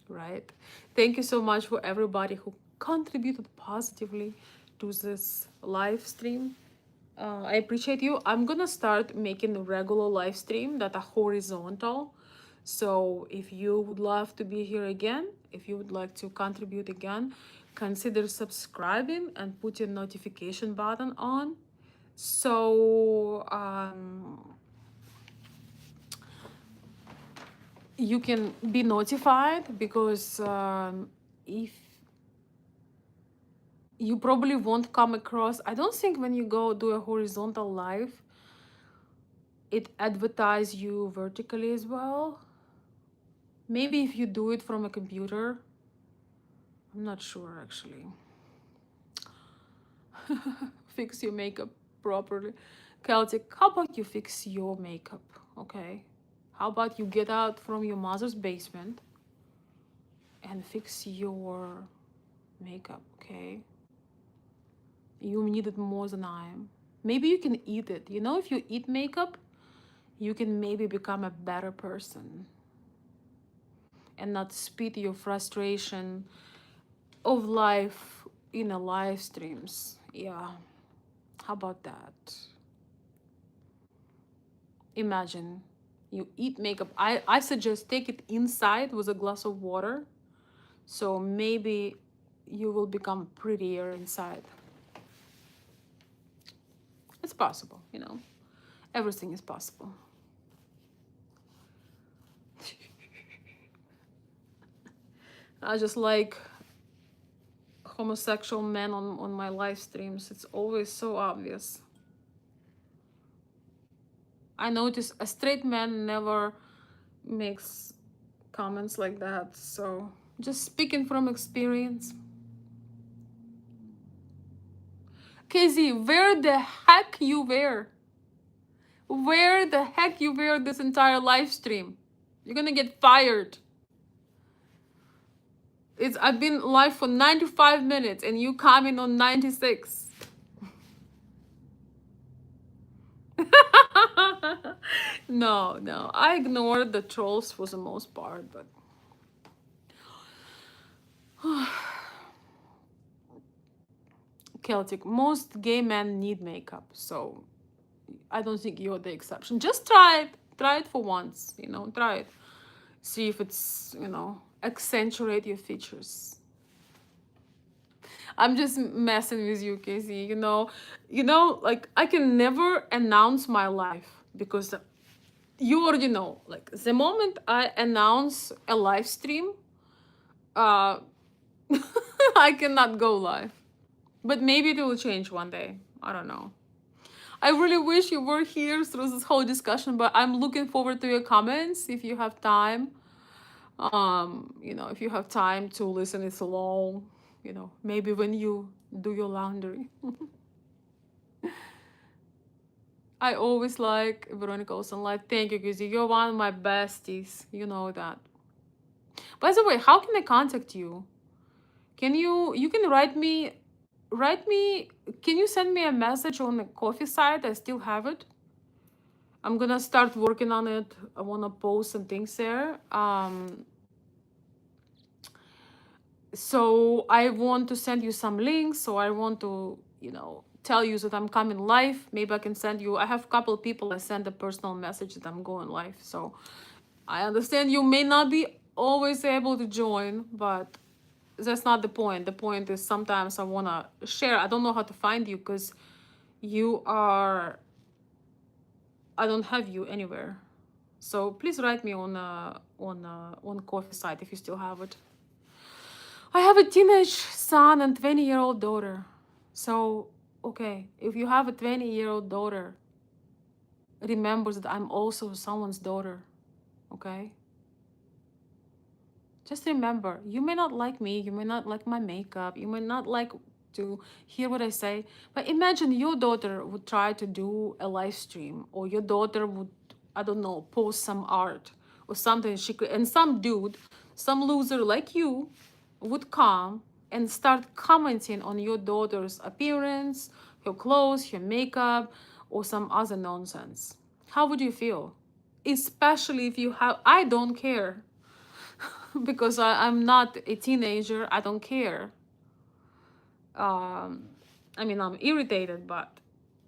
Right? Thank you so much for everybody who contributed positively to this live stream. I appreciate you. I'm gonna start making a regular live stream that are horizontal. So if you would love to be here again, if you would like to contribute again, consider subscribing and put your notification button on. So you can be notified, because if you probably won't come across, I don't think when you go do a horizontal live, it advertise you vertically as well. Maybe if you do it from a computer, I'm not sure actually. Fix your makeup properly. Celtic, how about you fix your makeup? Okay. How about you get out from your mother's basement and fix your makeup, okay? You need it more than I am. Maybe you can eat it. You know, if you eat makeup, you can maybe become a better person and not spit your frustration of life in a live streams. Yeah. How about that? Imagine you eat makeup. I suggest take it inside with a glass of water. So maybe you will become prettier inside. It's possible, you know. Everything is possible. I just like homosexual men on my live streams. It's always so obvious. I notice a straight man never makes comments like that. So just speaking from experience. KZ, where the heck you were? Where the heck you were this entire live stream? You're gonna get fired. I've been live for 95 minutes and you come in on 96. No. I ignored the trolls for the most part, but Celtic, most gay men need makeup, so I don't think you're the exception. Just try it. Try it for once, you know, try it. See if it's, you know, accentuate your features. I'm just messing with you, Casey. Like I can never announce my life because you already know. Like the moment I announce a live stream, uh, I cannot go live. But maybe it will change one day. I don't know. I really wish you were here through this whole discussion, but I'm looking forward to your comments if you have time. If you have time to listen it along, maybe when you do your laundry. I always like Veronica Olsen. Like, thank you, Gizzy. You're one of my besties. You know that. By the way, how can I contact you? You can write me, can you send me a message on the coffee site? I still have it. I'm gonna start working on it. I wanna post some things there. So I want to send you some links. So I want to, tell you that I'm coming live. Maybe I can send you. I have a couple of people I send a personal message that I'm going live. So I understand you may not be always able to join, but that's not the point. The point is sometimes I want to share. I don't know how to find you because I don't have you anywhere. So please write me on coffee site if you still have it. I have a teenage son and 20-year-old daughter. So, okay, if you have a 20-year-old daughter, remember that I'm also someone's daughter, okay? Just remember, you may not like me, you may not like my makeup, you may not like to hear what I say, but imagine your daughter would try to do a live stream, or your daughter would, I don't know, post some art or something and some dude, some loser like you would come and start commenting on your daughter's appearance, her clothes, her makeup, or some other nonsense. How would you feel? Especially if you have, I don't care because I'm not a teenager. I don't care. I'm irritated, but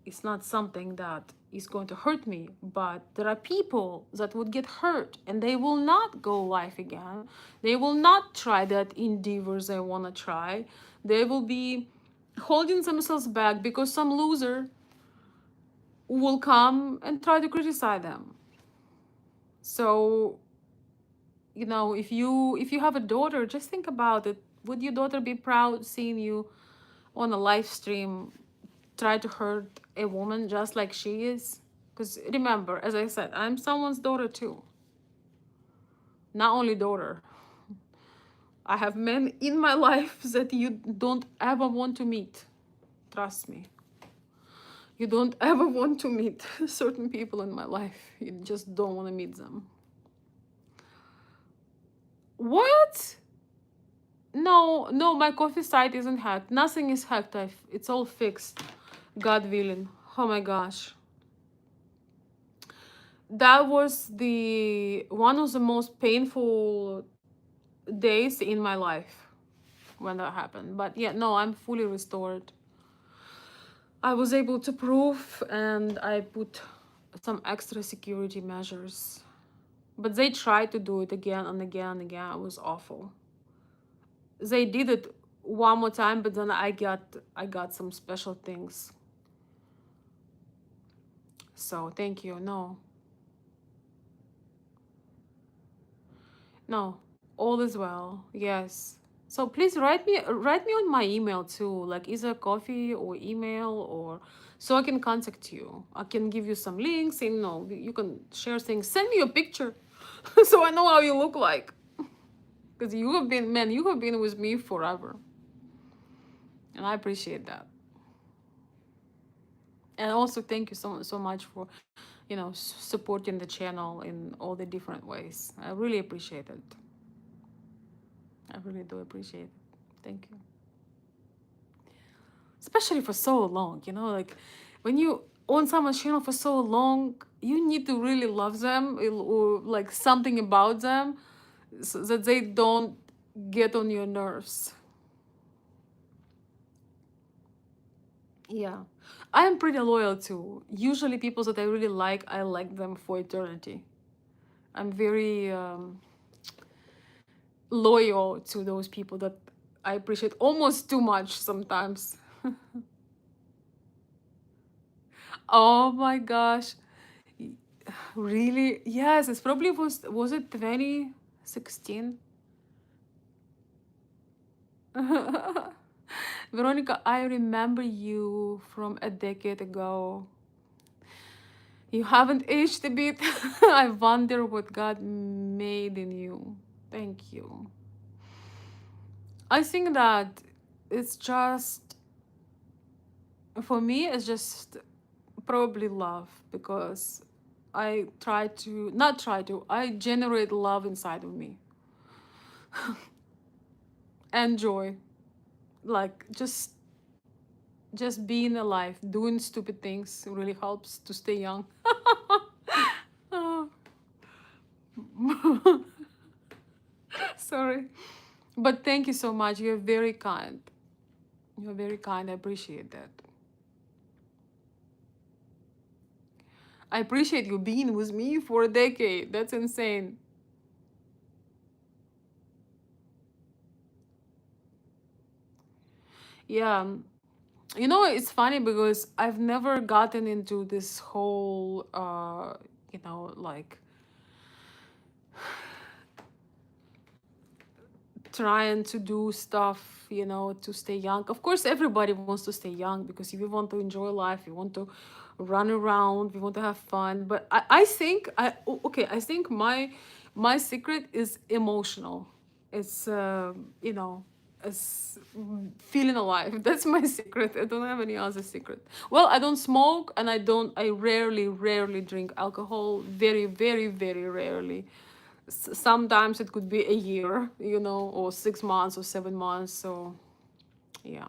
it's not something that is going to hurt me. But there are people that would get hurt and they will not go live again. They will not try that endeavors they want to try. They will be holding themselves back because some loser will come and try to criticize them. So, if you have a daughter, just think about it. Would your daughter be proud seeing you on a live stream try to hurt a woman just like she is? Because remember, as I said, I'm someone's daughter too. not only daughter. I have men in my life that you don't ever want to meet. Trust me. You don't ever want to meet certain people in my life. You just don't want to meet them. What? No, no, my coffee site isn't hacked. Nothing is hacked. It's all fixed. God willing. Oh my gosh. That was the one of the most painful days in my life when that happened. But yeah, no, I'm fully restored. I was able to prove, and I put some extra security measures. But they tried to do it again and again and again. It was awful. They did it one more time, but then I got some special things. So thank you. No, no, all is well. Yes. So please write me on my email too, like either coffee or email, or so I can contact you. I can give you some links, and you can share things. Send me a picture, so I know how you look like. Because you have been with me forever, and I appreciate that. And also thank you so much for, supporting the channel in all the different ways. I really appreciate it. I really do appreciate it. Thank you. Especially for so long, like when you on someone's channel for so long, you need to really love them, or like something about them, so that they don't get on your nerves. Yeah. I am pretty loyal too. Usually people that I like them for eternity. I'm very loyal to those people that I appreciate almost too much sometimes. Oh my gosh. Really? Yes, it's probably was it 2016? Veronica, I remember you from a decade ago. You haven't aged a bit. I wonder what God made in you. Thank you. I think that it's just, for me, it's just probably love, because I generate love inside of me and joy. Like just being alive, doing stupid things really helps to stay young. Oh. Sorry. But thank you so much. You're very kind. You're very kind. I appreciate that. I appreciate you being with me for a decade. That's insane. Yeah. It's funny because I've never gotten into this whole, like trying to do stuff, to stay young. Of course, everybody wants to stay young, because if you want to enjoy life, you want to run around, you want to have fun. But I think I think my secret is emotional. It's it's feeling alive. That's my secret. I don't have any other secret. Well, I don't smoke, and I rarely drink alcohol. Very, very, very rarely. Sometimes it could be a year, or 6 months or 7 months. So, yeah.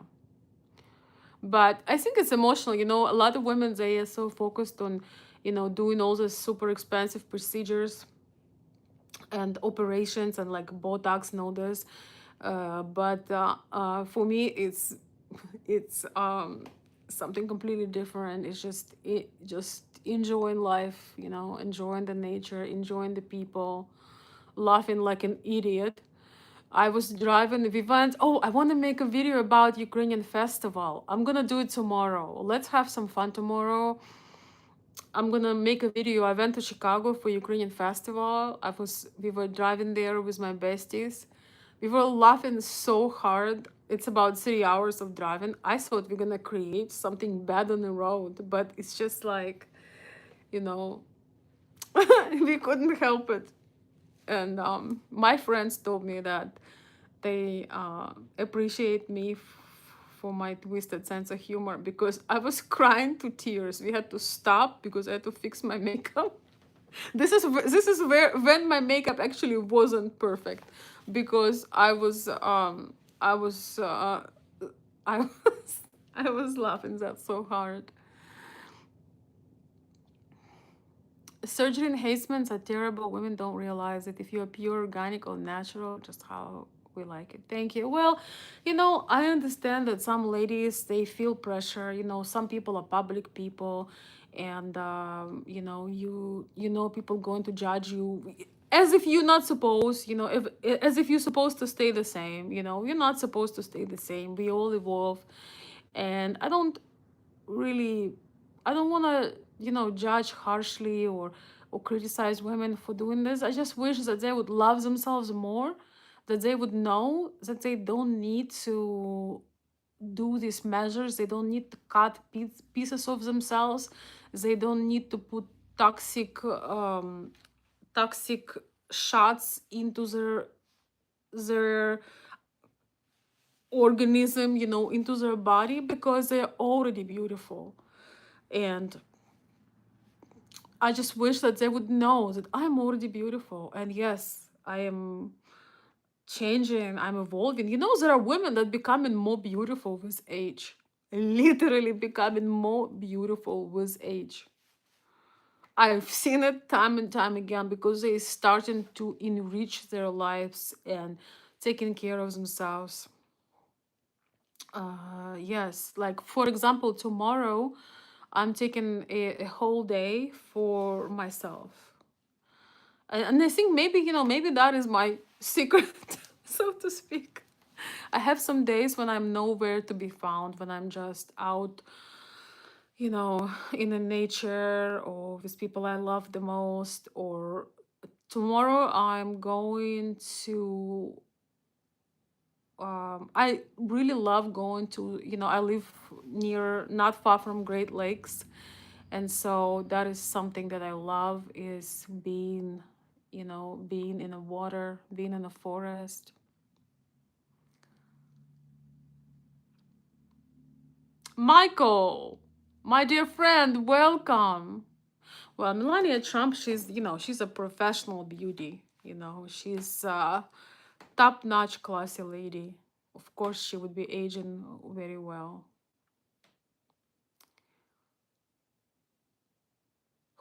But I think it's emotional. A lot of women, they are so focused on, doing all these super expensive procedures and operations, and like Botox and all this. But for me, it's something completely different. It's just enjoying life, enjoying the nature, enjoying the people, laughing like an idiot. I was driving. We went. Oh, I want to make a video about Ukrainian festival. I'm gonna do it tomorrow. Let's have some fun tomorrow. I'm gonna make a video. I went to Chicago for Ukrainian festival. We were driving there with my besties. We were laughing so hard. It's about 3 hours of driving. I thought we're gonna create something bad on the road, but it's just like, you know, we couldn't help it. And my friends told me that they appreciate me for my twisted sense of humor because I was crying to tears. We had to stop because I had to fix my makeup. This is where when my makeup actually wasn't perfect because I was I was I was laughing that so hard. Surgery enhancements are terrible. Women don't realize it. If you're pure organic or natural, just how we like it. Thank you. Well, I understand that some ladies they feel pressure. Some people are public people, and people going to judge you as if you're not supposed. If as if you're supposed to stay the same. You're not supposed to stay the same. We all evolve, and really I don't want to judge harshly or criticize women for doing this. I just wish that they would love themselves more, that they would know that they don't need to do these measures, they don't need to cut pieces of themselves, they don't need to put toxic shots into their organism, into their body, because they're already beautiful. And I just wish that they would know that I'm already beautiful. And yes, I am changing, I'm evolving. There are women that becoming more beautiful with age. Literally becoming more beautiful with age. I've seen it time and time again because they're starting to enrich their lives and taking care of themselves. Yes, like for example, tomorrow I'm taking a whole day for myself. And I think maybe, maybe that is my secret, so to speak. I have some days when I'm nowhere to be found, when I'm just out, in the nature or with people I love the most. Or tomorrow I'm going to, I really love going to, I live not far from Great Lakes. And so that is something that I love, is being in the water, being in the forest. Michael, my dear friend, welcome. Well, Melania Trump, she's a professional beauty. She's a top-notch classy lady. Of course, she would be aging very well.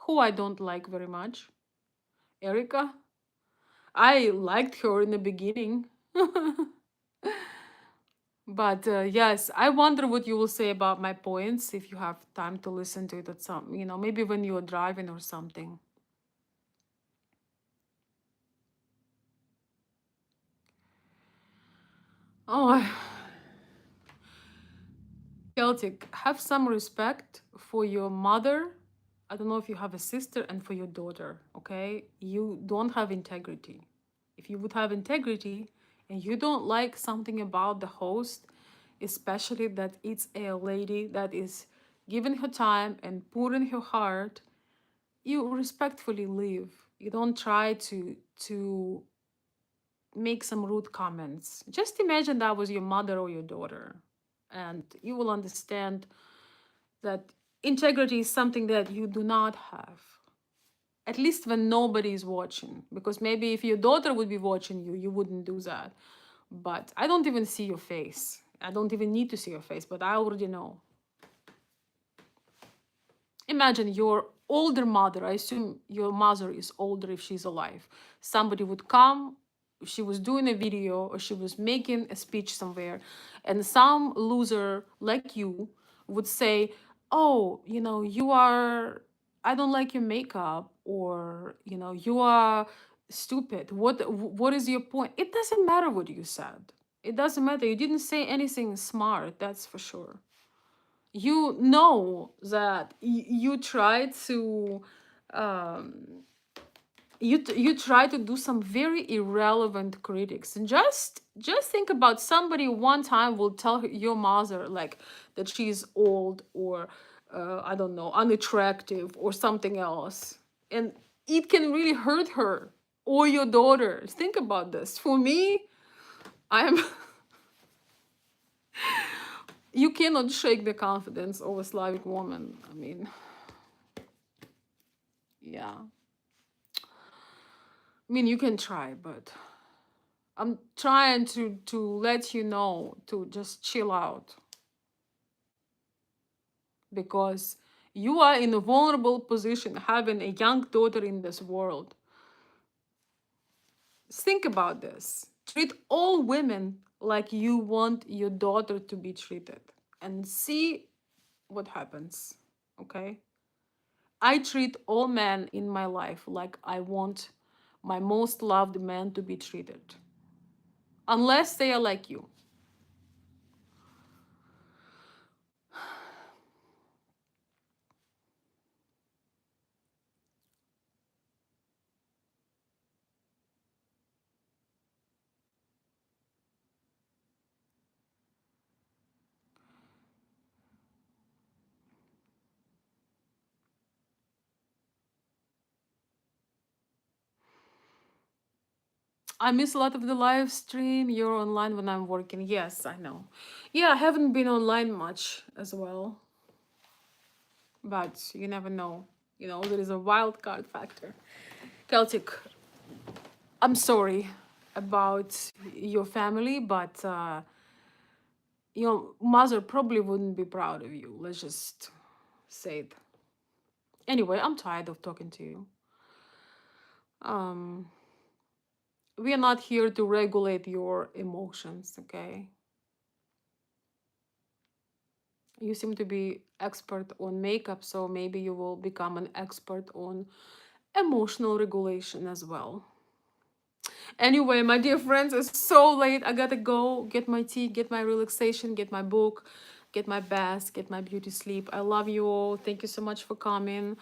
Who I don't like very much? Erika. I liked her in the beginning. But yes, I wonder what you will say about my points if you have time to listen to it at some, maybe when you're driving or something. Oh, Celtic, have some respect for your mother. I don't know if you have a sister, and for your daughter, okay? You don't have integrity. If you would have integrity and you don't like something about the host, especially that it's a lady that is giving her time and pouring her heart, you respectfully leave. You don't try to make some rude comments. Just imagine that was your mother or your daughter, and you will understand that integrity is something that you do not have. At least when nobody is watching. Because maybe if your daughter would be watching you, you wouldn't do that. But I don't even see your face. I don't even need to see your face, but I already know. Imagine your older mother. I assume your mother is older if she's alive. Somebody would come, she was doing a video or she was making a speech somewhere, and some loser like you would say, oh, you are, I don't like your makeup, or you are stupid. What is your point? It doesn't matter what you said. It doesn't matter. You didn't say anything smart, that's for sure. You know that you try to um, you try to do some very irrelevant critics, and just think about somebody one time will tell your mother like that she's old, or I don't know, unattractive or something else, and it can really hurt her. or your daughters. Think about this. For me, I'm you cannot shake the confidence of a Slavic woman. I mean, yeah. I mean, you can try, but I'm trying to let you know to just chill out because you are in a vulnerable position having a young daughter in this world. Think about this. Treat all women like you want your daughter to be treated and see what happens. Okay? I treat all men in my life like I want my most loved man to be treated, unless they are like you. I miss a lot of the live stream. You're online when I'm working. Yes, I know. Yeah, I haven't been online much as well, but you never know. You know, there is a wild card factor. Celtic, I'm sorry about your family, but your mother probably wouldn't be proud of you. Let's just say it. Anyway, I'm tired of talking to you. Um, we are not here to regulate your emotions, okay? You seem to be expert on makeup, so maybe you will become an expert on emotional regulation as well. Anyway, my dear friends, it's so late. I gotta go get my tea, get my relaxation, get my book, get my bath, get my beauty sleep. I love you all. Thank you so much for coming.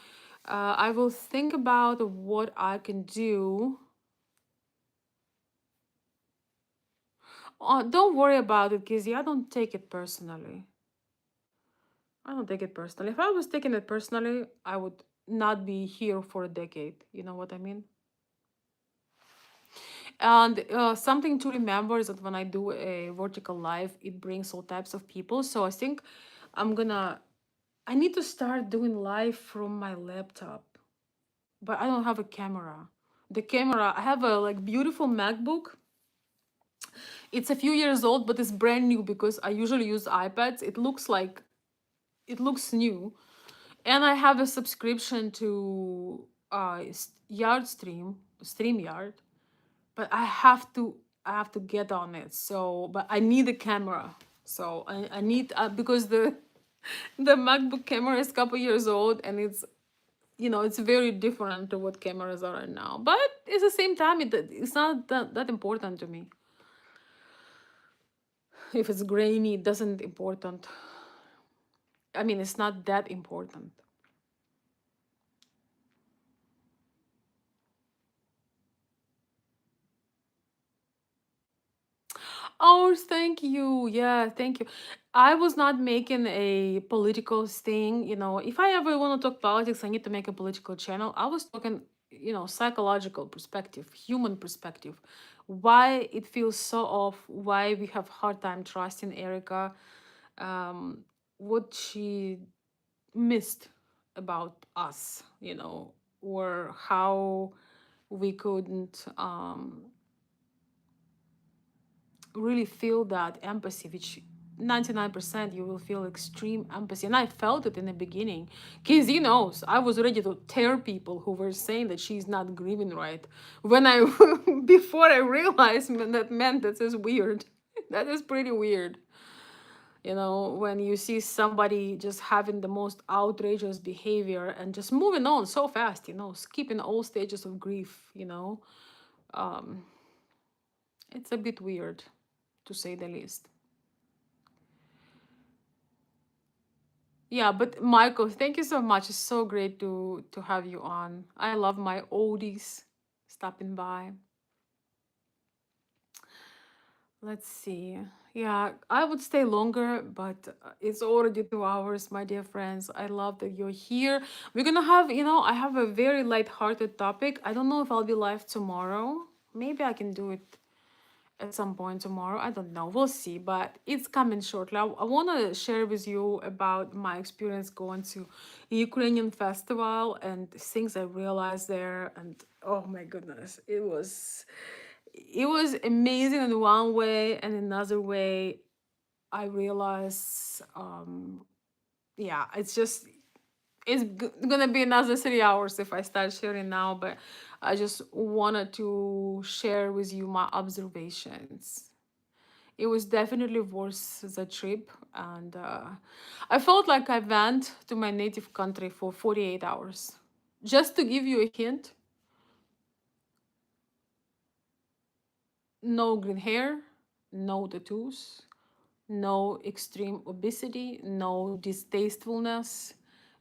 I will think about what I can do. Don't worry about it, Kizzy. I don't take it personally. I don't take it personally. If I was taking it personally, I would not be here for a decade. You know what I mean? And something to remember is that when I do a vertical live, it brings all types of people. So I think I'm gonna, I need to start doing live from my laptop, but I don't have a camera. The camera, I have a like beautiful MacBook. It's a few years old, but it's brand new because I usually use iPads. It looks like, it looks new. And I have a subscription to Yard StreamYard, but I have to get on it. So, but I need a camera. So I need because the MacBook camera is a couple years old and it's it's very different to what cameras are right now. But at the same time, it's not that important to me. If it's grainy, it doesn't important. I mean, it's not that important. Oh, thank you. Yeah, thank you. I was not making a political thing. If I ever want to talk politics, I need to make a political channel. I was talking, psychological perspective, human perspective, why it feels so off, why we have hard time trusting Erika, what she missed about us, or how we couldn't really feel that empathy, which 99% you will feel extreme empathy. And I felt it in the beginning. Kizzy knows I was ready to tear people who were saying that she's not grieving right. When I, before I realized that meant that is weird. That is pretty weird. When you see somebody just having the most outrageous behavior and just moving on so fast, skipping all stages of grief. Um, it's a bit weird, to say the least. Yeah, but Michael, thank you so much. It's so great to have you on. I love my oldies stopping by. Let's see. Yeah, I would stay longer, but it's already 2 hours, my dear friends. I love that you're here. We're gonna have, I have a very light-hearted topic. I don't know if I'll be live tomorrow. Maybe I can do it at some point tomorrow. I don't know. We'll see, but it's coming shortly. I want to share with you about my experience going to a Ukrainian festival and things I realized there. And oh my goodness, it was amazing in one way, and another way I realized, yeah, it's gonna be another 3 hours if I start sharing now, but I just wanted to share with you my observations. It was definitely worth the trip, and I felt like I went to my native country for 48 hours. Just to give you a hint, no green hair, no tattoos, no extreme obesity, no distastefulness,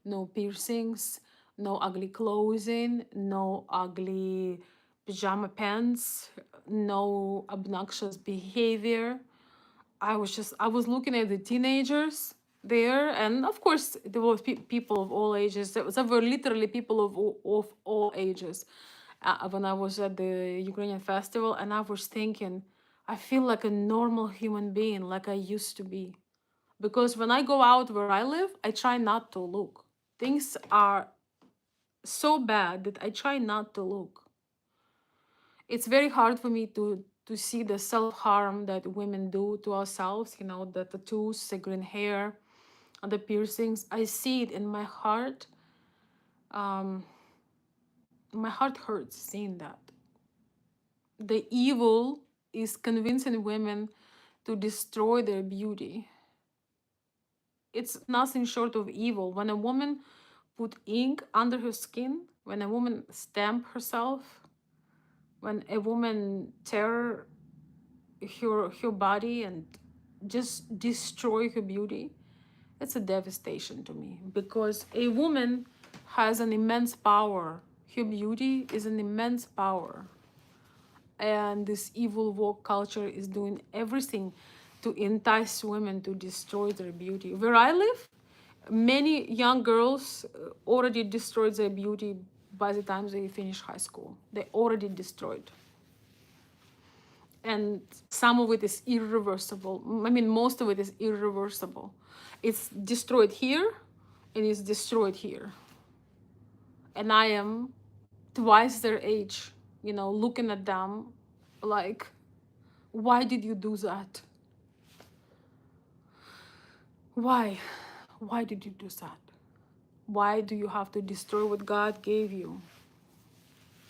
no piercings, no ugly clothing, no ugly pajama pants, no obnoxious behavior. I was looking at the teenagers there, and of course there were people of all ages. There were literally people of all ages. When I was at the Ukrainian festival, and I was thinking, I feel like a normal human being, like I used to be. Because when I go out where I live, I try not to look. Things are so bad that I try not to look. It's very hard for me to see the self-harm that women do to ourselves, the tattoos, the green hair, and the piercings. I see it in my heart. um my heart hurts seeing that. The evil is convincing women to destroy their beauty. It's nothing short of evil. When a woman put ink under her skin, when a woman stamp herself, when a woman tear her body and just destroy her beauty, it's a devastation to me, because a woman has an immense power. Her beauty is an immense power, and this evil woke culture is doing everything to entice women to destroy their beauty. Where I live, many young girls already destroyed their beauty by the time they finish high school. They already destroyed, and some of it is irreversible. I mean, most of it is irreversible. It's destroyed here, and it's destroyed here. And I am twice their age, looking at them like, why did you do that? Why? Why did you do that? Why do you have to destroy what God gave you?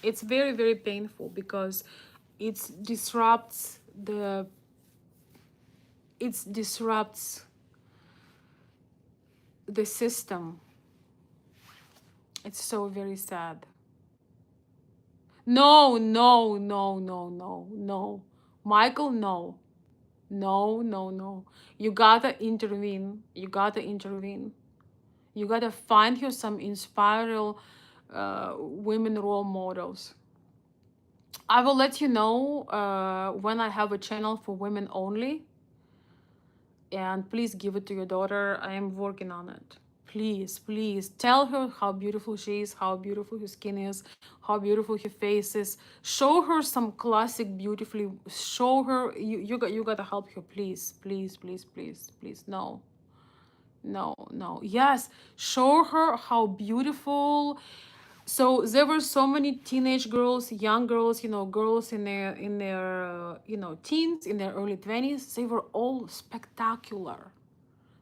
It's very, very painful, because it disrupts the it disrupts the system. It's so very sad. No, no, no, no, no, no. Michael, no. No, no, no. You gotta intervene. You gotta intervene. You gotta find here some inspiring women role models. I will let you know when I have a channel for women only. And please give it to your daughter. I am working on it. Please, please tell her how beautiful she is, how beautiful her skin is, how beautiful her face is. Show her some classic beautifully. Show her you gotta help her. Please, please, please, please, please. No, no, no. Yes, show her how beautiful. So there were so many teenage girls, young girls, girls in their teens, in their early 20s. They were all spectacular.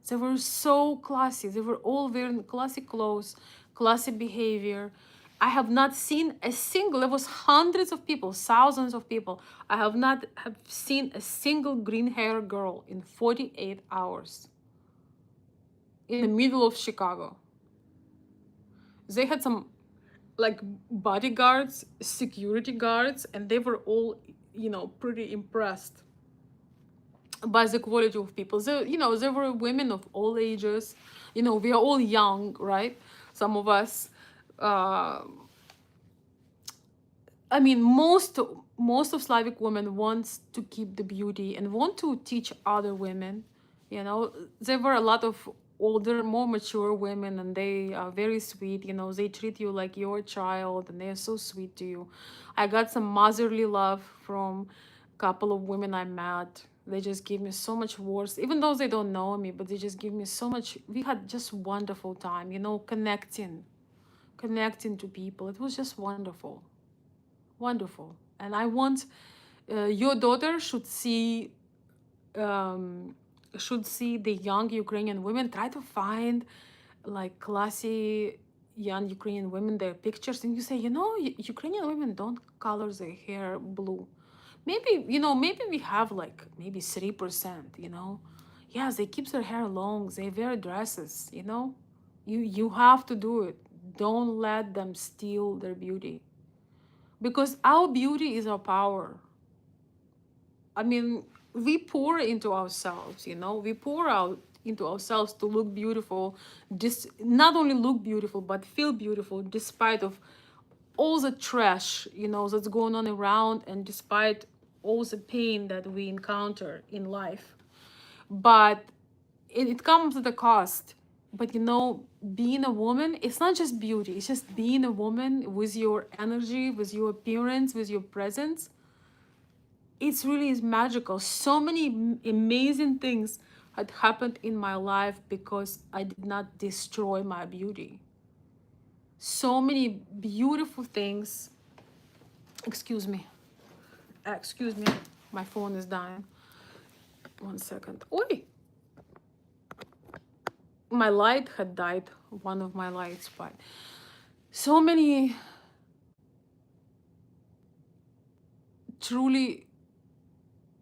They were so classy. They were all wearing classy clothes, classy behavior. I have not seen a single, there was hundreds of people, thousands of people. I have not have seen a single green hair girl in 48 hours in the middle of Chicago. They had some like bodyguards, security guards, and they were all, pretty impressed by the quality of people. So, there were women of all ages. We are all young, right? Some of us, uh, I mean, most of Slavic women wants to keep the beauty and want to teach other women. You know, there were a lot of older, more mature women, and they are very sweet. You know, they treat you like your child, and they are so sweet to you. I got some motherly love from a couple of women I met. They just give me so much words, even though they don't know me, but they just give me so much. We had just wonderful time, you know, connecting to people. It was just wonderful, wonderful. And I want your daughter um, should see the young Ukrainian women. Try to find like classy young Ukrainian women, their pictures, and you say, you know, Ukrainian women don't color their hair blue. Maybe, you know, maybe we have like maybe 3%, you know. Yes, they keep their hair long, they wear dresses, you know. You have to do it. Don't let them steal their beauty. Because our beauty is our power. I mean, we pour into ourselves, you know, we pour out into ourselves to look beautiful, just not only look beautiful, but feel beautiful despite of all the trash, you know, that's going on around, and despite all the pain that we encounter in life. But it comes at a cost. But you know, being a woman, it's not just beauty, it's just being a woman with your energy, with your appearance, with your presence. It's really is magical. So many amazing things had happened in my life because I did not destroy my beauty. So many beautiful things. Excuse me. Excuse me. My phone is dying. 1 second. Oi! My light had died. One of my lights, but so many truly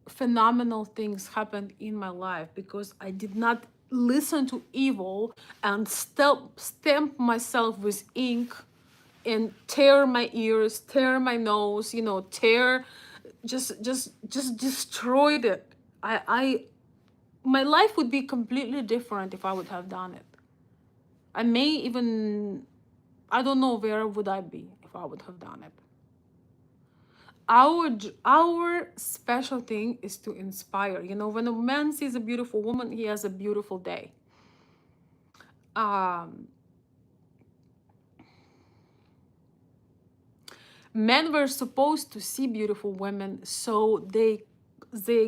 phenomenal things happened in my life because I did not listen to evil and stamp myself with ink and tear my ears, tear my nose, you know, tear, just destroyed it. I my life would be completely different if I would have done it. I may even, I don't know where would I be if I would have done it. Our special thing is to inspire. You know, when a man sees a beautiful woman, he has a beautiful day. um Men were supposed to see beautiful women, so they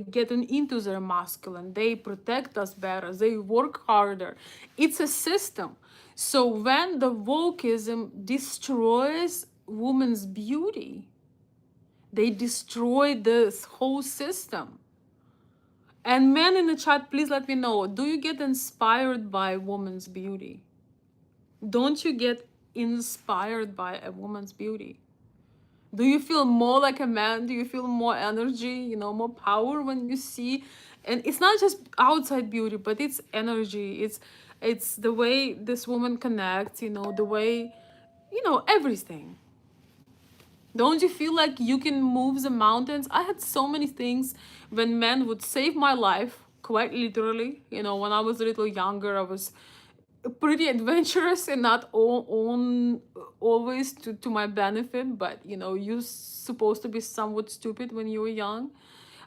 get into their masculine, they protect us better, they work harder. It's a system. So when the wokeism destroys women's beauty, they destroy this whole system. And men in the chat, please let me know, do you get inspired by woman's beauty? Don't you get inspired by a woman's beauty? Do you feel more like a man? Do you feel more energy, you know, more power when you see? And it's not just outside beauty, but it's energy. It's the way this woman connects, you know, the way, you know, everything. Don't you feel like you can move the mountains? I had so many things when men would save my life, quite literally. You know, when I was a little younger, I was pretty adventurous and not always to my benefit, but you know, you're supposed to be somewhat stupid when you were young.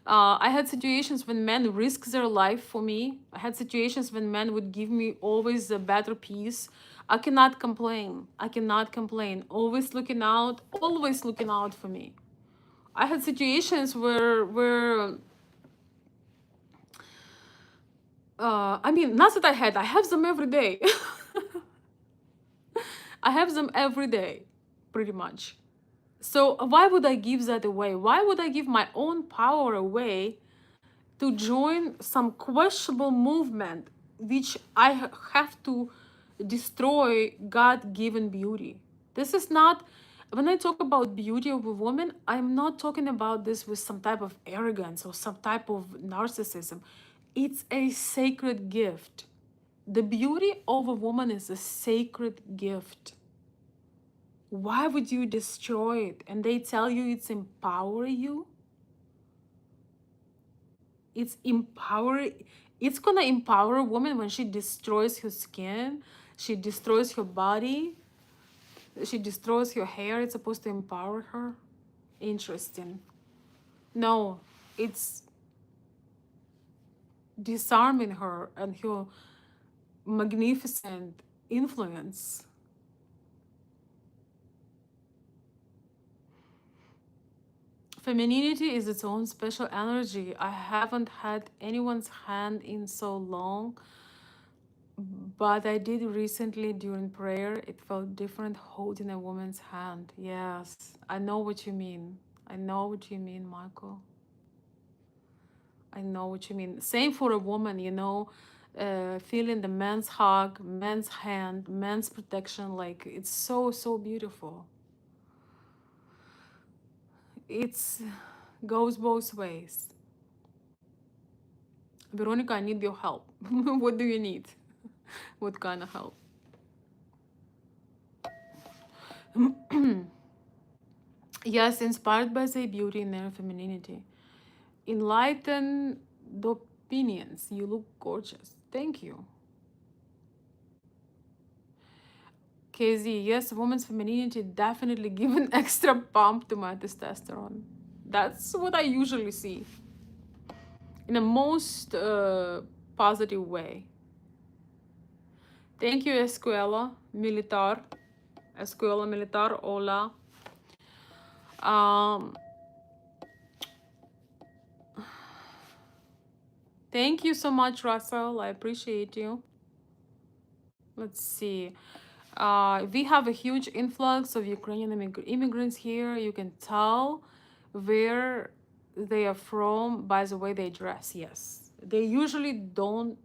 I had situations when men risk their life for me. I had situations when men would give me always a better piece. I cannot complain. I cannot complain. Always looking out for me. I had situations where I mean, not that I have them every day. I have them every day, pretty much. So why would I give that away? Why would I give my own power away to join some questionable movement which I have to destroy God-given beauty? This is not, when I talk about beauty of a woman, I'm not talking about this with some type of arrogance or some type of narcissism. It's a sacred gift. The beauty of a woman is a sacred gift. Why would you destroy it? And they tell you it's empower you. It's gonna empower a woman when she destroys her skin, she destroys her body, she destroys her hair. It's supposed to empower her. Interesting. No, it's disarming her and her magnificent influence. Femininity is its own special energy. I haven't had anyone's hand in so long, but I did recently during prayer. It felt different holding a woman's hand. Yes, I know what you mean. I know what you mean, Michael. I know what you mean. Same for a woman, feeling the man's hug, man's hand, man's protection. Like, it's so, so beautiful. It's goes both ways. Veronica, I need your help. What do you need? What kind of help? Yes, inspired by their beauty and their femininity. Enlighten the opinions. You look gorgeous. Thank you. KZ, yes, woman's femininity definitely give an extra pump to my testosterone. That's what I usually see in a most positive way. Thank you, Escuela Militar. Escuela Militar, hola. Um, Thank you so much, Russell. I appreciate you. Let's see. We have a huge influx of Ukrainian immigrants here. You can tell where they are from by the way they dress. Yes, they usually don't